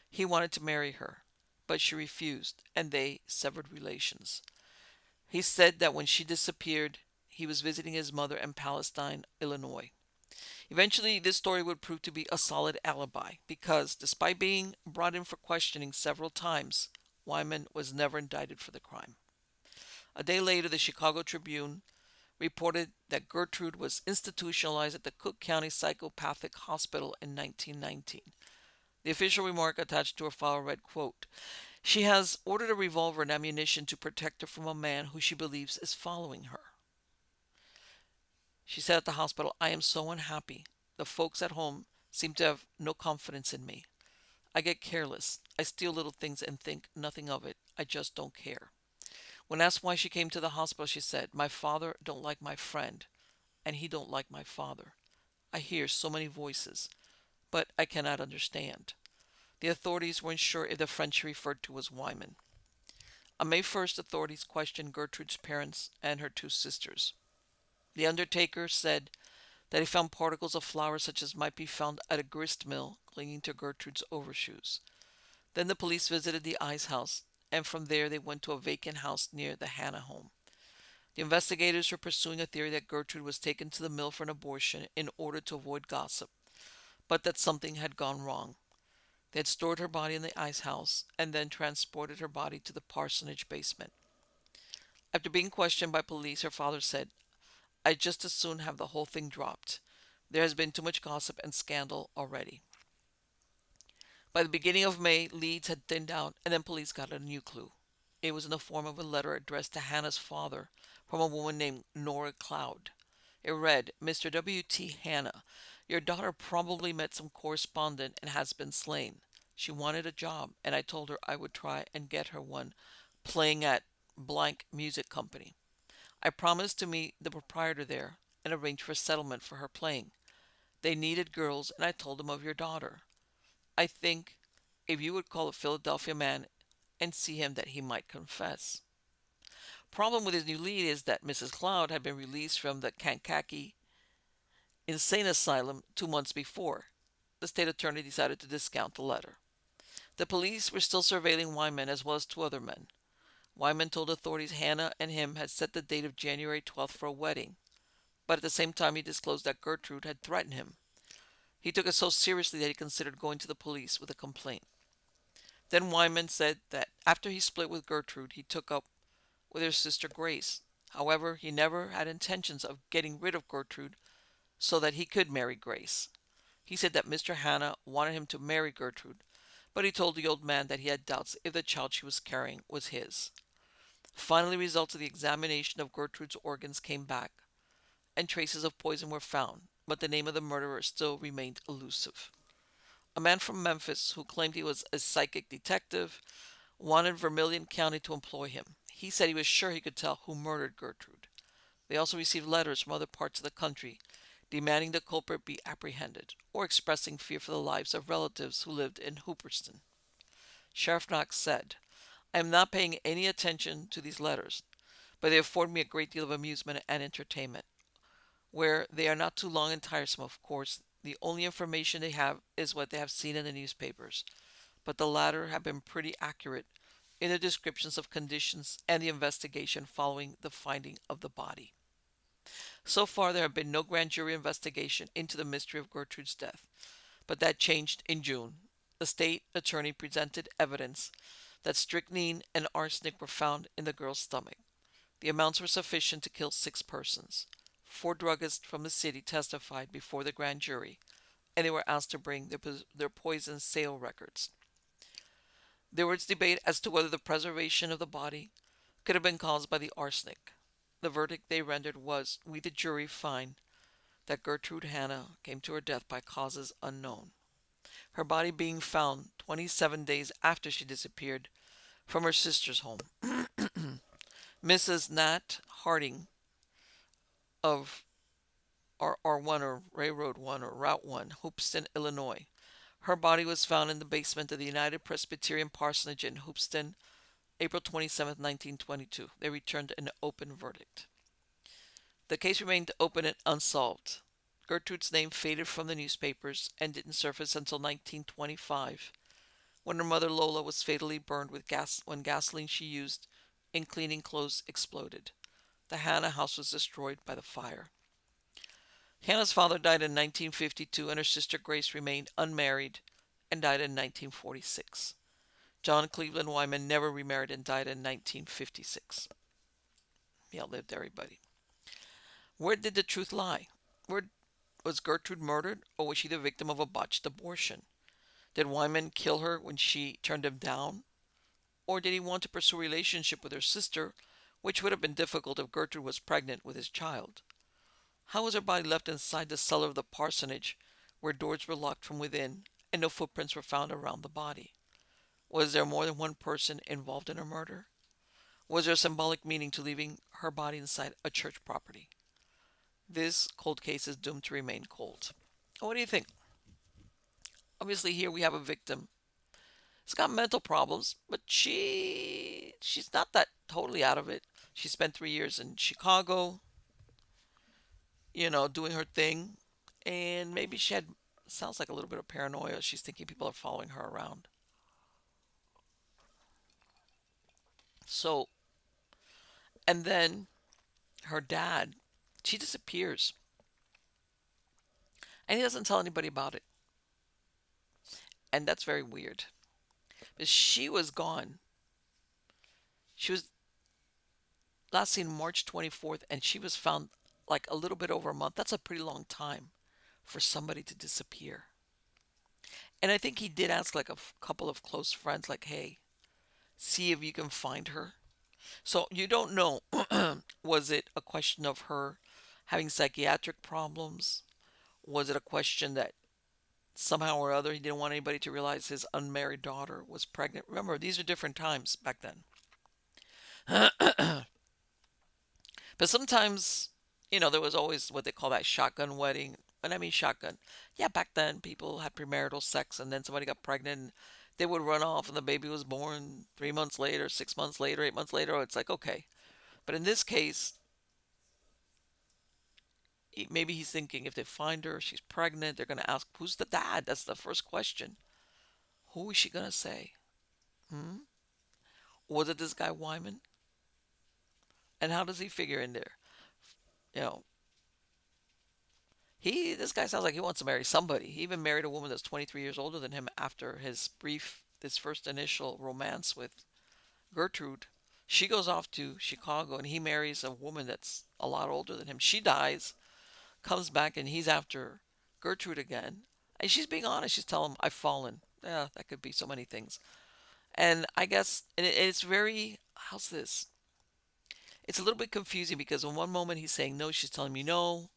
He wanted to marry her, but she refused, and they severed relations. He said that when she disappeared, he was visiting his mother in Palestine, Illinois. Eventually, this story would prove to be a solid alibi because, despite being brought in for questioning several times, Wyman was never indicted for the crime. A day later, the Chicago Tribune reported that Gertrude was institutionalized at the Cook County Psychopathic Hospital in 1919. The official remark attached to her file read, quote, "She has ordered a revolver and ammunition to protect her from a man who she believes is following her." She said at the hospital, "I am so unhappy. The folks at home seem to have no confidence in me. I get careless. I steal little things and think nothing of it. I just don't care." When asked why she came to the hospital, she said, "My father don't like my friend, and he don't like my father. I hear so many voices, but I cannot understand." The authorities weren't sure if the friend she referred to was Wyman. On May 1st, authorities questioned Gertrude's parents and her two sisters. The undertaker said that he found particles of flour such as might be found at a grist mill clinging to Gertrude's overshoes. Then the police visited the Ice house, and from there they went to a vacant house near the Hanna home. The investigators were pursuing a theory that Gertrude was taken to the mill for an abortion in order to avoid gossip, but that something had gone wrong. They had stored her body in the Ice house and then transported her body to the parsonage basement. After being questioned by police, her father said, "I'd just as soon have the whole thing dropped. There has been too much gossip and scandal already." By the beginning of May, leads had thinned out, and then police got a new clue. It was in the form of a letter addressed to Hannah's father from a woman named Nora Cloud. It read, "Mr. W.T. Hanna, your daughter probably met some correspondent and has been slain. She wanted a job, and I told her I would try and get her one playing at Blank Music Company. I promised to meet the proprietor there and arrange for a settlement for her playing. They needed girls, and I told them of your daughter. I think if you would call a Philadelphia man and see him that he might confess. Problem with his new lead is that Mrs. Cloud had been released from the Kankakee insane asylum 2 months before. The state attorney decided to discount the letter. The police were still surveilling Wyman as well as two other men. Wyman told authorities Hannah and him had set the date of January 12th for a wedding, but at the same time he disclosed that Gertrude had threatened him. He took it so seriously that he considered going to the police with a complaint. Then Wyman said that after he split with Gertrude, he took up with her sister Grace. However, he never had intentions of getting rid of Gertrude so that he could marry Grace. He said that Mr. Hanna wanted him to marry Gertrude, but he told the old man that he had doubts if the child she was carrying was his. Finally, results of the examination of Gertrude's organs came back, and traces of poison were found, but the name of the murderer still remained elusive. A man from Memphis who claimed he was a psychic detective wanted Vermilion County to employ him. He said he was sure he could tell who murdered Gertrude. They also received letters from other parts of the country demanding the culprit be apprehended or expressing fear for the lives of relatives who lived in Hooperston. Sheriff Knox said, I am not paying any attention to these letters, but they afford me a great deal of amusement and entertainment. Where they are not too long and tiresome, of course, the only information they have is what they have seen in the newspapers, but the latter have been pretty accurate in the descriptions of conditions and the investigation following the finding of the body. So far, there have been no grand jury investigation into the mystery of Gertrude's death, but that changed in June. The state attorney presented evidence that strychnine and arsenic were found in the girl's stomach. The amounts were sufficient to kill 6 persons. 4 druggists from the city testified before the grand jury, and they were asked to bring their poison sale records. There was debate as to whether the preservation of the body could have been caused by the arsenic. The verdict they rendered was, we the jury find that Gertrude Hanna came to her death by causes unknown. Her body being found 27 days after she disappeared from her sister's home. Mrs. Nat Harding of R1 or Railroad 1 or Route 1, Hoopeston, Illinois. Her body was found in the basement of the United Presbyterian Parsonage in Hoopeston, April 27, 1922. They returned an open verdict. The case remained open and unsolved. Gertrude's name faded from the newspapers and didn't surface until 1925, when her mother Lola was fatally burned with gas when gasoline she used in cleaning clothes exploded. The Hanna house was destroyed by the fire. Hannah's father died in 1952 and her sister Grace remained unmarried and died in 1946. John Cleveland Wyman never remarried and died in 1956. He outlived everybody. Where did the truth lie? Where was Gertrude murdered, or was she the victim of a botched abortion? Did Wyman kill her when she turned him down? Or did he want to pursue a relationship with her sister, which would have been difficult if Gertrude was pregnant with his child? How was her body left inside the cellar of the parsonage, where doors were locked from within and no footprints were found around the body? Was there more than one person involved in her murder? Was there a symbolic meaning to leaving her body inside a church property? This cold case is doomed to remain cold. What do you think? Obviously, here we have a victim. She's got mental problems, but she's not that totally out of it. She spent 3 years in Chicago, doing her thing, and maybe she had sounds like a little bit of paranoia. She's thinking people are following her around. So, and then her dad, she disappears, and he doesn't tell anybody about it, and that's very weird. But she was gone. She was last seen March 24th, and she was found like a little bit over a month. That's a pretty long time for somebody to disappear. And I think he did ask like a couple of close friends, like, hey, see if you can find her. So you don't know, was it a question of her having psychiatric problems? Was it a question that somehow or other he didn't want anybody to realize his unmarried daughter was pregnant? Remember, these are different times back then. But sometimes, there was always what they call that shotgun wedding. When I mean shotgun, yeah, back then people had premarital sex and then somebody got pregnant and they would run off and the baby was born 3 months later, 6 months later, 8 months later. It's like, okay. But in this case, maybe he's thinking if they find her, she's pregnant, they're going to ask, who's the dad? That's the first question. Who is she going to say? Hmm? Was it this guy Wyman? And how does he figure in there? You know, this guy sounds like he wants to marry somebody. He even married a woman that's 23 years older than him after this first initial romance with Gertrude. She goes off to Chicago and he marries a woman that's a lot older than him. She dies, comes back, and he's after Gertrude again. And she's being honest. She's telling him, I've fallen. Yeah, that could be so many things. And I guess, it's very, how's this? It's a little bit confusing because in one moment he's saying no, she's telling me no.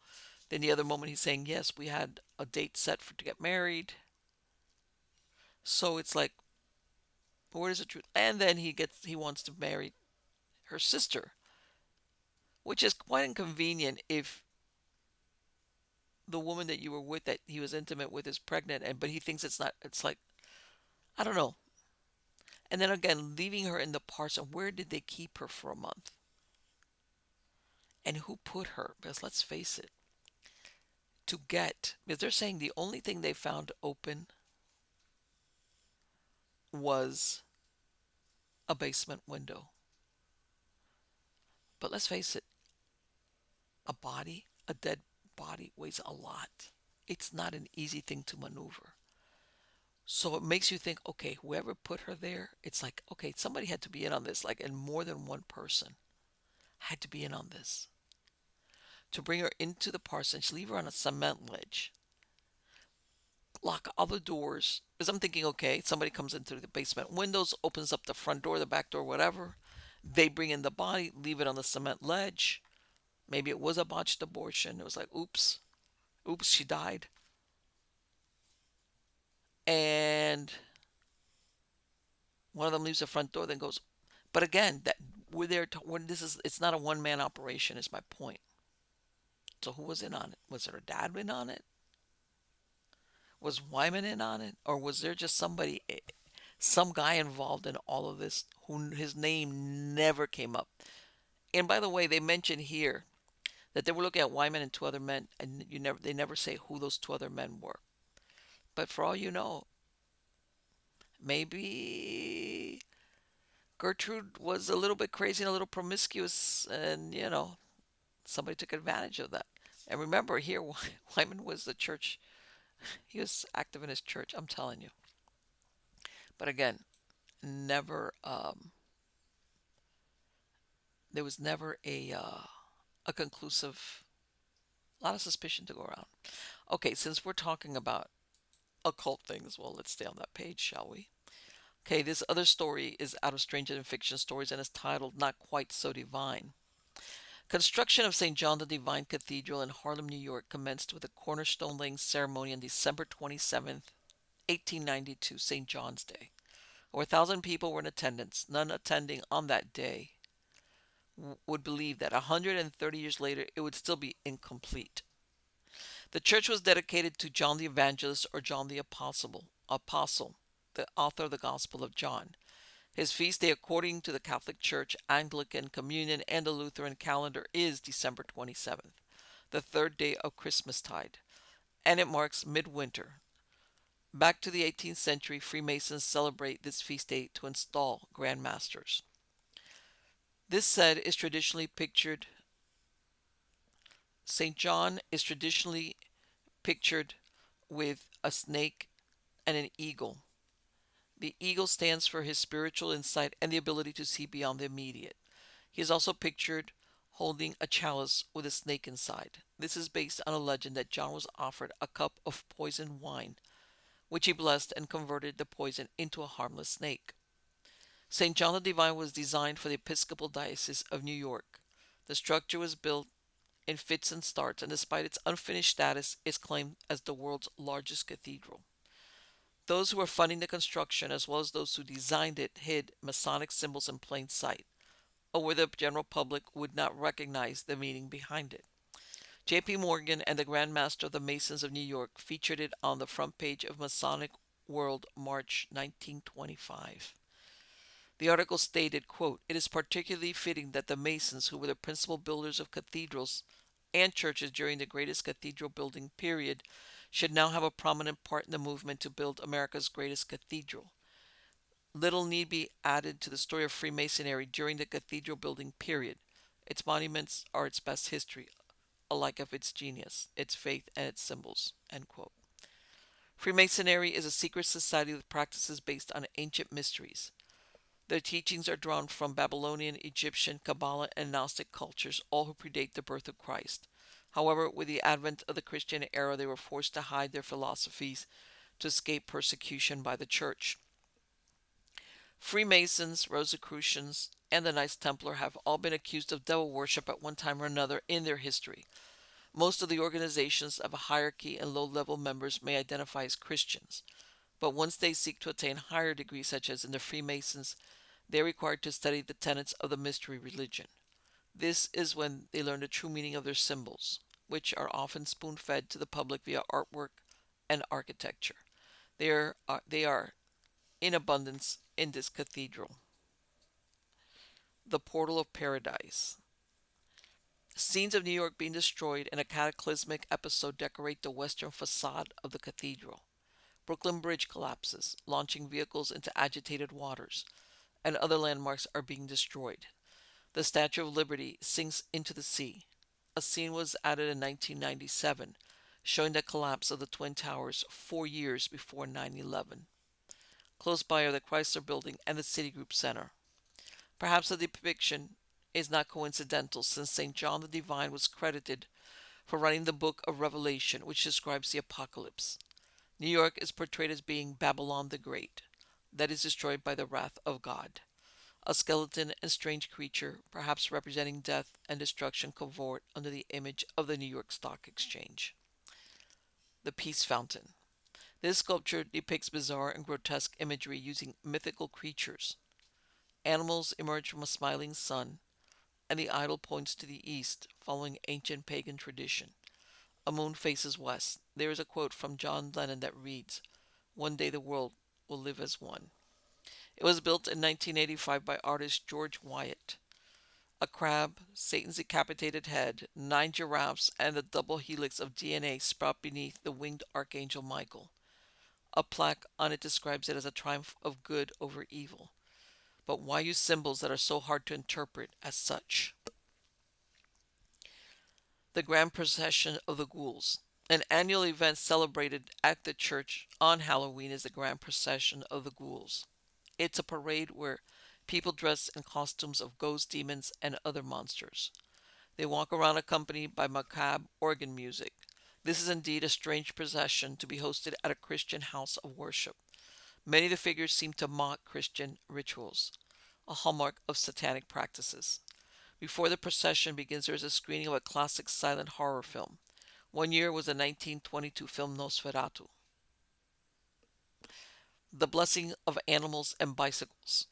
Then the other moment he's saying yes, we had a date set to get married. So it's like, where is the truth? And then he wants to marry her sister, which is quite inconvenient if the woman that you were with that he was intimate with is pregnant and but he thinks it's not. It's like, I don't know. And then again, leaving her in the parson. Where did they keep her for a month? And who put her? Because let's face it, because they're saying the only thing they found open was a basement window. But let's face it, a dead body weighs a lot. It's not an easy thing to maneuver. So it makes you think, okay, whoever put her there, it's like, okay, somebody had to be in on this, like, and more than one person had to be in on this. To bring her into the parsonage, leave her on a cement ledge, lock all the doors. Because I'm thinking, okay, somebody comes into the basement windows, opens up the front door, the back door, whatever. They bring in the body, leave it on the cement ledge. Maybe it was a botched abortion. It was like, oops, oops, she died. And one of them leaves the front door, then goes. But again, that we're there. When it's not a one man operation. Is my point. So who was in on it? Was her dad in on it? Was Wyman in on it, or was there just some guy involved in all of this who his name never came up? And by the way, they mention here that they were looking at Wyman and two other men, and they never say who those two other men were. But for all you know, maybe Gertrude was a little bit crazy and a little promiscuous, and somebody took advantage of that. And remember, here Wyman was the church. He was active in his church. I'm telling you. But again, never. There was never a conclusive. A lot of suspicion to go around. Okay, since we're talking about occult things, well, let's stay on that page, shall we? Okay, this other story is out of Stranger Than Fiction Stories and is titled Not Quite So Divine. Construction of St. John the Divine Cathedral in Harlem, New York commenced with a cornerstone laying ceremony on December 27th, 1892, St. John's Day. Over 1,000 people were in attendance. None attending on that day would believe that 130 years later it would still be incomplete. The church was dedicated to John the Evangelist or John the Apostle, the author of the Gospel of John. His feast day, according to the Catholic Church, Anglican Communion, and the Lutheran calendar, is December 27th, the third day of Christmastide, and it marks midwinter. Back to the 18th century, Freemasons celebrate this feast day to install Grand Masters. This said is traditionally pictured. St. John is traditionally pictured with a snake and an eagle. The eagle stands for his spiritual insight and the ability to see beyond the immediate. He is also pictured holding a chalice with a snake inside. This is based on a legend that John was offered a cup of poisoned wine, which he blessed and converted the poison into a harmless snake. St. John the Divine was designed for the Episcopal Diocese of New York. The structure was built in fits and starts, and despite its unfinished status, is claimed as the world's largest cathedral. Those who were funding the construction, as well as those who designed it, hid Masonic symbols in plain sight. or where the general public would not recognize the meaning behind it. J.P. Morgan and the Grand Master of the Masons of New York featured it on the front page of Masonic World, March 1925. The article stated, quote, "It is particularly fitting that the Masons, who were the principal builders of cathedrals and churches during the greatest cathedral building period, should now have a prominent part in the movement to build America's greatest cathedral. Little need be added to the story of Freemasonry during the cathedral building period. Its monuments are its best history, alike of its genius, its faith, and its symbols." End quote. Freemasonry is a secret society with practices based on ancient mysteries. Their teachings are drawn from Babylonian, Egyptian, Kabbalah, and Gnostic cultures, all who predate the birth of Christ. However, with the advent of the Christian era, they were forced to hide their philosophies to escape persecution by the Church. Freemasons, Rosicrucians, and the Knights Templar have all been accused of devil worship at one time or another in their history. Most of the organizations have a hierarchy, and low-level members may identify as Christians. But once they seek to attain higher degrees, such as in the Freemasons, they are required to study the tenets of the mystery religion. This is when they learn the true meaning of their symbols, which are often spoon-fed to the public via artwork and architecture. They are in abundance in this cathedral. The Portal of Paradise. Scenes of New York being destroyed in a cataclysmic episode decorate the western facade of the cathedral. Brooklyn Bridge collapses, launching vehicles into agitated waters, and other landmarks are being destroyed. The Statue of Liberty sinks into the sea. A scene was added in 1997, showing the collapse of the Twin Towers 4 years before 9/11. Close by are the Chrysler Building and the Citigroup Center. Perhaps the depiction is not coincidental, since St. John the Divine was credited for writing the book of Revelation, which describes the apocalypse. New York is portrayed as being Babylon the Great, that is destroyed by the wrath of God. A skeleton and strange creature, perhaps representing death and destruction, cavort under the image of the New York Stock Exchange. The Peace Fountain. This sculpture depicts bizarre and grotesque imagery using mythical creatures. Animals emerge from a smiling sun, and the idol points to the east, following ancient pagan tradition. A moon faces west. There is a quote from John Lennon that reads, "One day the world will live as one." It was built in 1985 by artist George Wyatt. A crab, Satan's decapitated head, 9 giraffes, and the double helix of DNA sprout beneath the winged archangel Michael. A plaque on it describes it as a triumph of good over evil. But why use symbols that are so hard to interpret as such? The Grand Procession of the Ghouls. An annual event celebrated at the church on Halloween is the Grand Procession of the Ghouls. It's a parade where people dress in costumes of ghosts, demons, and other monsters. They walk around accompanied by macabre organ music. This is indeed a strange procession to be hosted at a Christian house of worship. Many of the figures seem to mock Christian rituals, a hallmark of satanic practices. Before the procession begins, there is a screening of a classic silent horror film. One year was the 1922 film Nosferatu. The Blessing of Animals and Bicycles.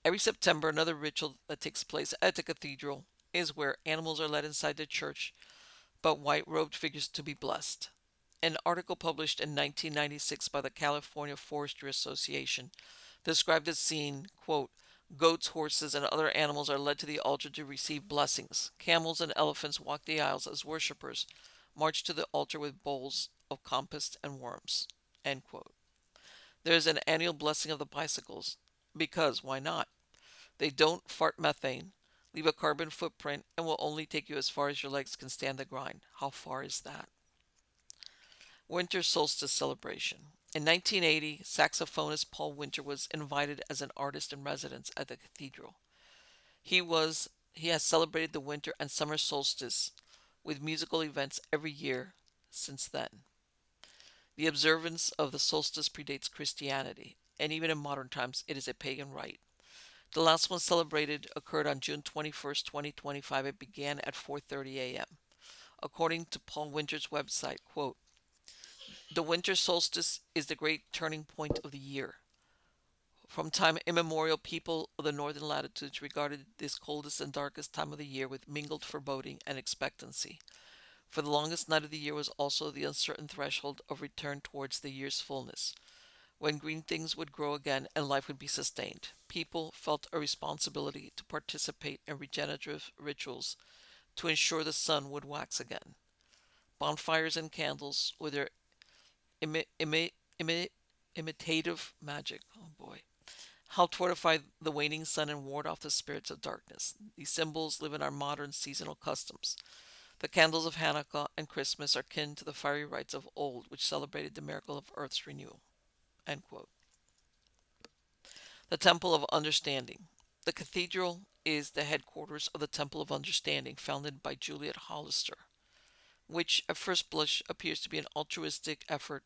Every September, another ritual that takes place at the cathedral is where animals are led inside the church, but white-robed figures to be blessed. An article published in 1996 by the California Forestry Association described the scene, quote, "Goats, horses, and other animals are led to the altar to receive blessings. Camels and elephants walk the aisles as worshippers march to the altar with bowls of compost and worms." End quote. There is an annual blessing of the bicycles, because why not? They don't fart methane, leave a carbon footprint, and will only take you as far as your legs can stand the grind. How far is that? Winter Solstice Celebration. In 1980, saxophonist Paul Winter was invited as an artist in residence at the cathedral. He has celebrated the winter and summer solstice with musical events every year since then. The observance of the solstice predates Christianity, and even in modern times it is a pagan rite. The last one celebrated occurred on June 21st, 2025. It began at 4:30 a.m. According to Paul Winter's website, quote, "The winter solstice is the great turning point of the year. From time immemorial, people of the northern latitudes regarded this coldest and darkest time of the year with mingled foreboding and expectancy. For the longest night of the year was also the uncertain threshold of return towards the year's fullness, when green things would grow again and life would be sustained. People felt a responsibility to participate in regenerative rituals to ensure the sun would wax again. Bonfires and candles, with their imi- imi- imi- imitative magic, oh boy, helped fortify the waning sun and ward off the spirits of darkness. These symbols live in our modern seasonal customs. The candles of Hanukkah and Christmas are kin to the fiery rites of old, which celebrated the miracle of Earth's renewal. End quote. The Temple of Understanding. The cathedral is the headquarters of the Temple of Understanding, founded by Juliet Hollister, which at first blush appears to be an altruistic effort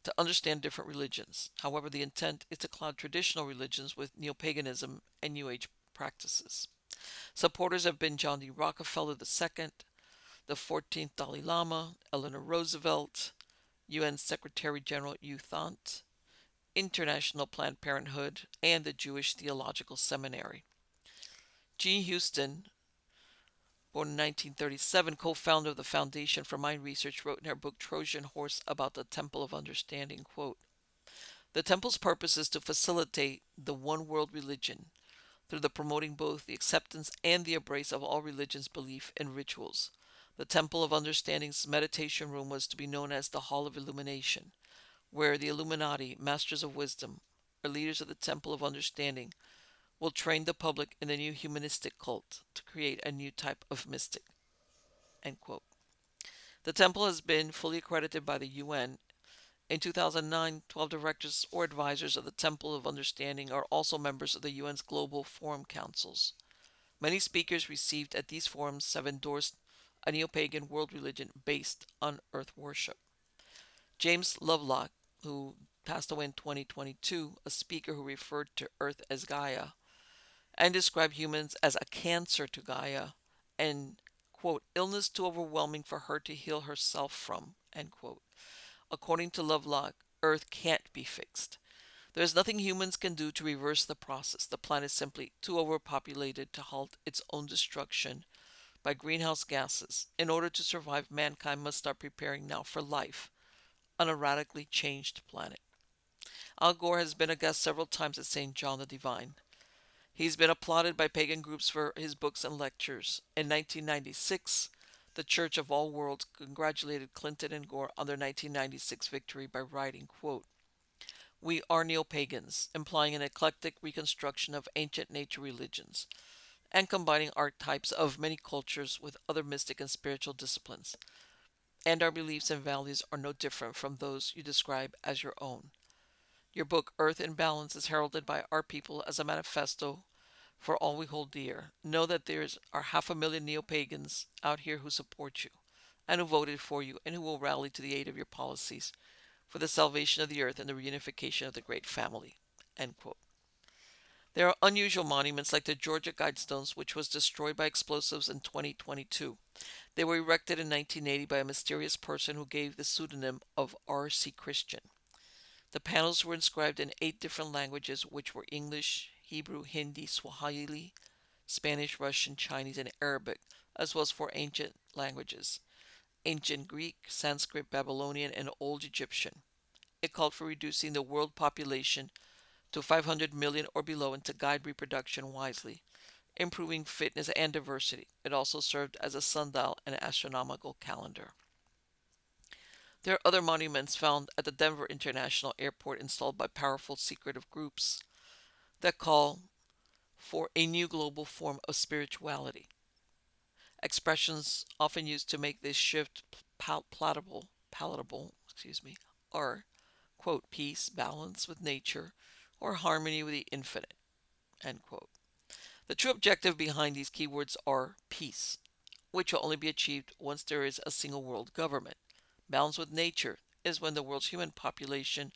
to understand different religions. However, the intent is to cloud traditional religions with neo-paganism and New Age practices. Supporters have been John D. Rockefeller II, the 14th Dalai Lama, Eleanor Roosevelt, UN Secretary General U Thant, International Planned Parenthood, and the Jewish Theological Seminary. G. Houston, born in 1937, co-founder of the Foundation for Mind Research, wrote in her book Trojan Horse about the Temple of Understanding, quote, "The temple's purpose is to facilitate the one world religion through the promoting both the acceptance and the embrace of all religions' belief and rituals. The Temple of Understanding's meditation room was to be known as the Hall of Illumination, where the Illuminati, Masters of Wisdom, or leaders of the Temple of Understanding, will train the public in the new humanistic cult to create a new type of mystic." End quote. The temple has been fully accredited by the UN. In 2009, 12 directors or advisors of the Temple of Understanding are also members of the UN's Global Forum Councils. Many speakers received at these forums have endorsed a neo-pagan world religion based on earth worship. James Lovelock, who passed away in 2022, a speaker who referred to Earth as Gaia and described humans as a cancer to Gaia and, quote, illness too overwhelming for her to heal herself from, end quote. According to Lovelock, Earth can't be fixed. There is nothing humans can do to reverse the process. The planet is simply too overpopulated to halt its own destruction by greenhouse gases. In order to survive, mankind must start preparing now for life on a radically changed planet. Al Gore has been a guest several times at St. John the Divine. He's been applauded by pagan groups for his books and lectures. In 1996, the Church of All Worlds congratulated Clinton and Gore on their 1996 victory by writing, quote, "We are neo-pagans," implying an eclectic reconstruction of ancient nature religions and combining archetypes of many cultures with other mystic and spiritual disciplines. And our beliefs and values are no different from those you describe as your own. Your book, Earth in Balance, is heralded by our people as a manifesto for all we hold dear. Know that there are 500,000 neo-pagans out here who support you and who voted for you and who will rally to the aid of your policies for the salvation of the earth and the reunification of the great family." End quote. There are unusual monuments like the Georgia Guidestones, which was destroyed by explosives in 2022. They were erected in 1980 by a mysterious person who gave the pseudonym of R.C. Christian. The panels were inscribed in 8 different languages, which were English, Hebrew, Hindi, Swahili, Spanish, Russian, Chinese, and Arabic, as well as 4 ancient languages: Ancient Greek, Sanskrit, Babylonian, and Old Egyptian. It called for reducing the world population to 500 million or below and to guide reproduction wisely, improving fitness and diversity. It also served as a sundial and astronomical calendar. There are other monuments found at the Denver International Airport installed by powerful secretive groups that call for a new global form of spirituality. Expressions often used to make this shift palatable, are, quote, peace, balance with nature, or harmony with the infinite, end quote. The true objective behind these keywords are peace, which will only be achieved once there is a single world government. Balance with nature is when the world's human population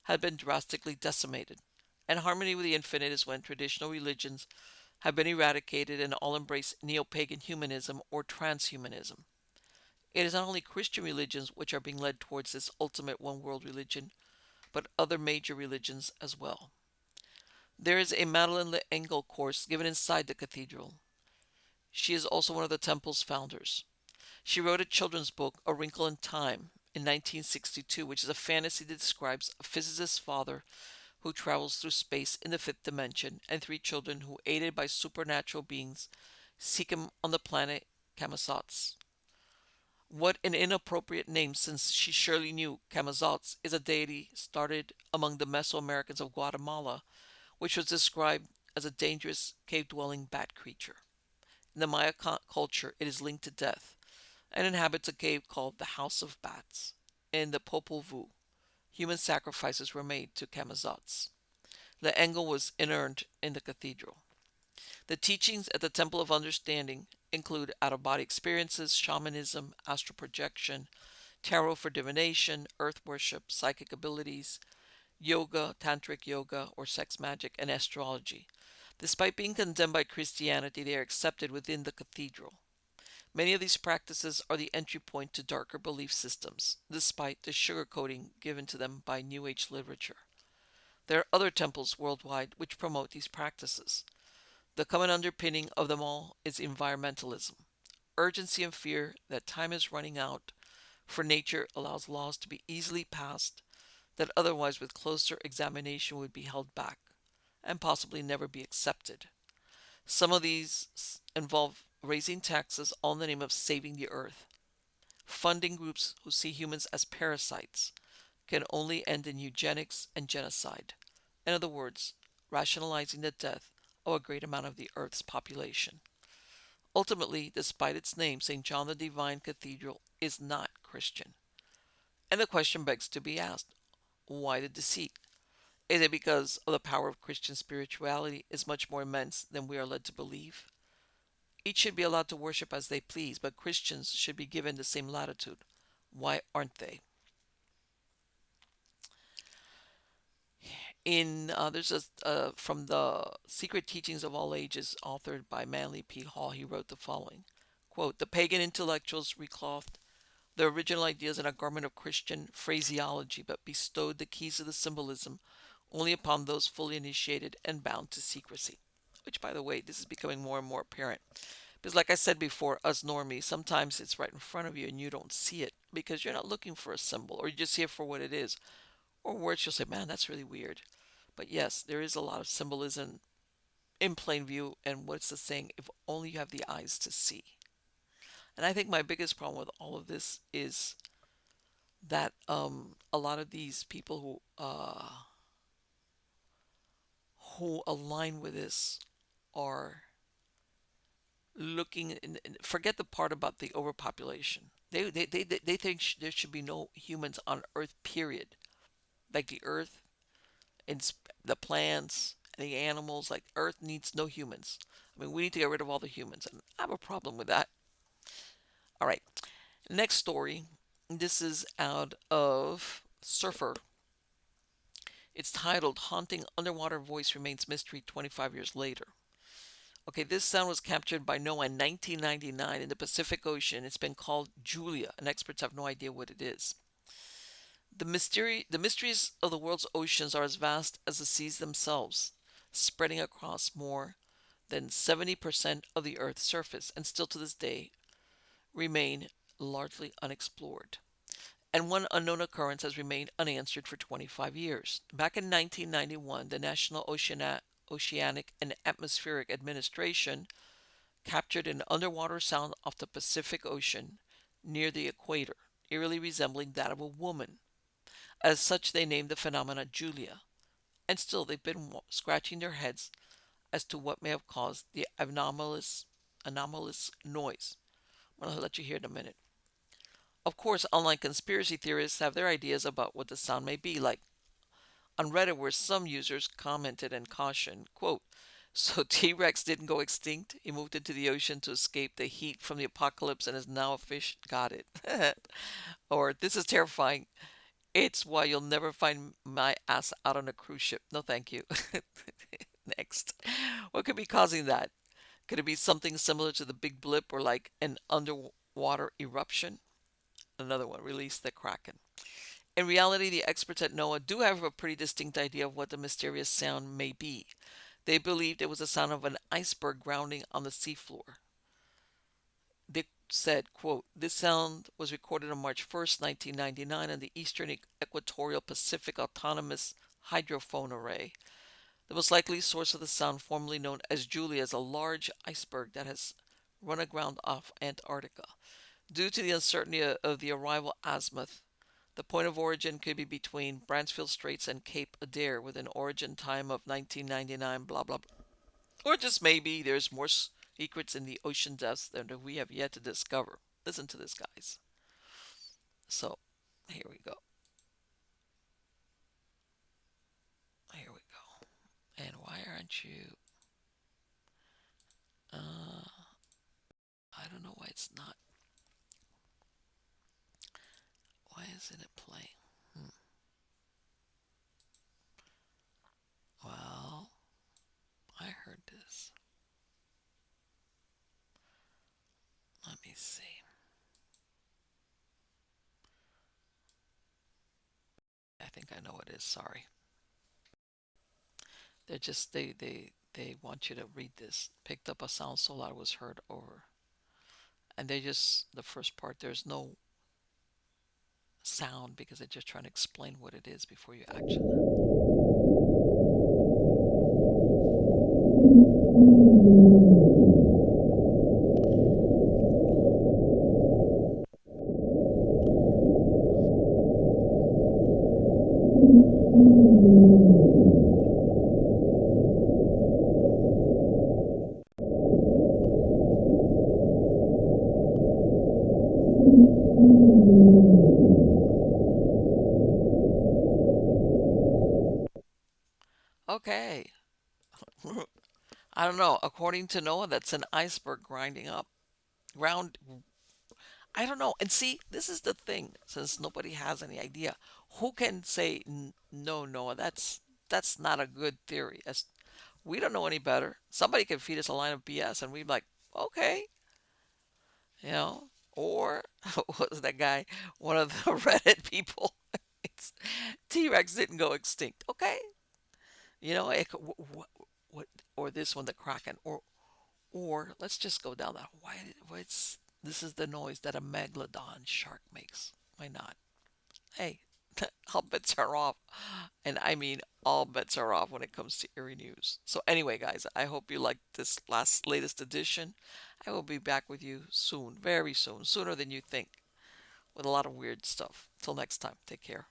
had been drastically decimated. And harmony with the infinite is when traditional religions have been eradicated and all embrace neo-pagan humanism or transhumanism. It is not only Christian religions which are being led towards this ultimate one-world religion, but other major religions as well. There is a Madeleine L'Engle course given inside the cathedral. She is also one of the temple's founders. She wrote a children's book, A Wrinkle in Time, in 1962, which is a fantasy that describes a physicist's father who travels through space in the fifth dimension and three children who, aided by supernatural beings, seek him on the planet Camazotz. What an inappropriate name, since she surely knew Camazotz is a deity started among the Mesoamericans of Guatemala, which was described as a dangerous cave dwelling bat creature. In the Maya culture, it is linked to death and inhabits a cave called the House of Bats. In the Popol Vuh, human sacrifices were made to Camazotz. The Engel was inurned in the cathedral. The teachings at the Temple of Understanding include out of body experiences, shamanism, astral projection, tarot for divination, earth worship, psychic abilities, yoga, tantric yoga, or sex magic, and astrology. Despite being condemned by Christianity, they are accepted within the cathedral. Many of these practices are the entry point to darker belief systems, despite the sugarcoating given to them by New Age literature. There are other temples worldwide which promote these practices. The common underpinning of them all is environmentalism. Urgency and fear that time is running out for nature allows laws to be easily passed that otherwise, with closer examination, would be held back and possibly never be accepted. Some of these involve raising taxes all in the name of saving the earth. Funding groups who see humans as parasites can only end in eugenics and genocide. In other words, rationalizing the death of a great amount of the earth's population. Ultimately, despite its name, St. John the Divine Cathedral is not Christian. And the question begs to be asked, why the deceit? Is it because of the power of Christian spirituality is much more immense than we are led to believe? Each should be allowed to worship as they please, but Christians should be given the same latitude. Why aren't they? In there's a from the Secret Teachings of All Ages, authored by Manly P. Hall. He wrote the following: "Quote: The pagan intellectuals reclothed the original ideas in a garment of Christian phraseology, but bestowed the keys of the symbolism only upon those fully initiated and bound to secrecy." Which, by the way, this is becoming more and more apparent. Because, like I said before, us normies, sometimes it's right in front of you and you don't see it because you're not looking for a symbol, or you just see it for what it is. Or words, you'll say, man, that's really weird. But yes, there is a lot of symbolism in plain view, and what's the saying? If only you have the eyes to see. And I think my biggest problem with all of this is that a lot of these people who align with this are looking. Forget the part about the overpopulation. They think there should be no humans on Earth. Period. Like the Earth and the plants and the animals. Like Earth needs no humans. I mean, we need to get rid of all the humans, and I have a problem with that. All right, next story. This is out of Surfer. It's titled "Haunting Underwater Voice Remains Mystery 25 Years Later." Okay, this sound was captured by NOAA in 1999 in the Pacific Ocean. It's been called Julia, and experts have no idea what it is. The mysteries of the world's oceans are as vast as the seas themselves, spreading across more than 70% of the Earth's surface, and still to this day remain largely unexplored. And one unknown occurrence has remained unanswered for 25 years. Back in 1991, the National Oceanic and Atmospheric Administration captured an underwater sound off the Pacific Ocean near the equator, eerily resembling that of a woman. As such, they named the phenomena Julia, and still they've been scratching their heads as to what may have caused the anomalous noise. I'm going to let you hear it in a minute. Of course, unlike conspiracy theorists have their ideas about what the sound may be like. On Reddit, where some users commented and cautioned, quote, "So T-Rex didn't go extinct? He moved into the ocean to escape the heat from the apocalypse and is now a fish? Got it." Or, "This is terrifying. It's why you'll never find my ass out on a cruise ship. No, thank you." Next. What could be causing that? Could it be something similar to the Big Blip or like an underwater eruption? Another one, release the Kraken. In reality, the experts at NOAA do have a pretty distinct idea of what the mysterious sound may be. They believed it was the sound of an iceberg grounding on the seafloor. They said, quote, "This sound was recorded on March 1st, 1999 on the Eastern Equatorial Pacific Autonomous Hydrophone Array. The most likely source of the sound, formerly known as Julia, is a large iceberg that has run aground off Antarctica. Due to the uncertainty of the arrival azimuth, the point of origin could be between Bransfield Straits and Cape Adair with an origin time of 1999, blah, blah, blah. Or just maybe there's more secrets in the ocean depths that we have yet to discover. Listen to this, guys. So, here we go. Here we go. And why aren't you... I don't know why it's not... Why isn't it playing? Hmm. Well, I heard this. Let me see. I think I know what it is. Sorry. They're just they want you to read this. Picked up a sound so loud it was heard over. And they just the first part there's no sound because they're just trying to explain what it is before you actually. Okay. I don't know. According to Noah, that's an iceberg grinding up. Ground I don't know. And see, this is the thing. Since nobody has any idea, who can say no, Noah? That's not a good theory. We don't know any better. Somebody can feed us a line of BS, and we'd be like, okay, you know. Or what was that guy? One of the Reddit people. It's T-Rex didn't go extinct. Okay, what or this one, the Kraken, or let's just go down that. What's this is the noise that a megalodon shark makes. Why not? Hey, all bets are off. And I mean, all bets are off when it comes to eerie news. So, anyway, guys, I hope you liked this latest edition. I will be back with you soon, very soon, sooner than you think, with a lot of weird stuff. Till next time, take care.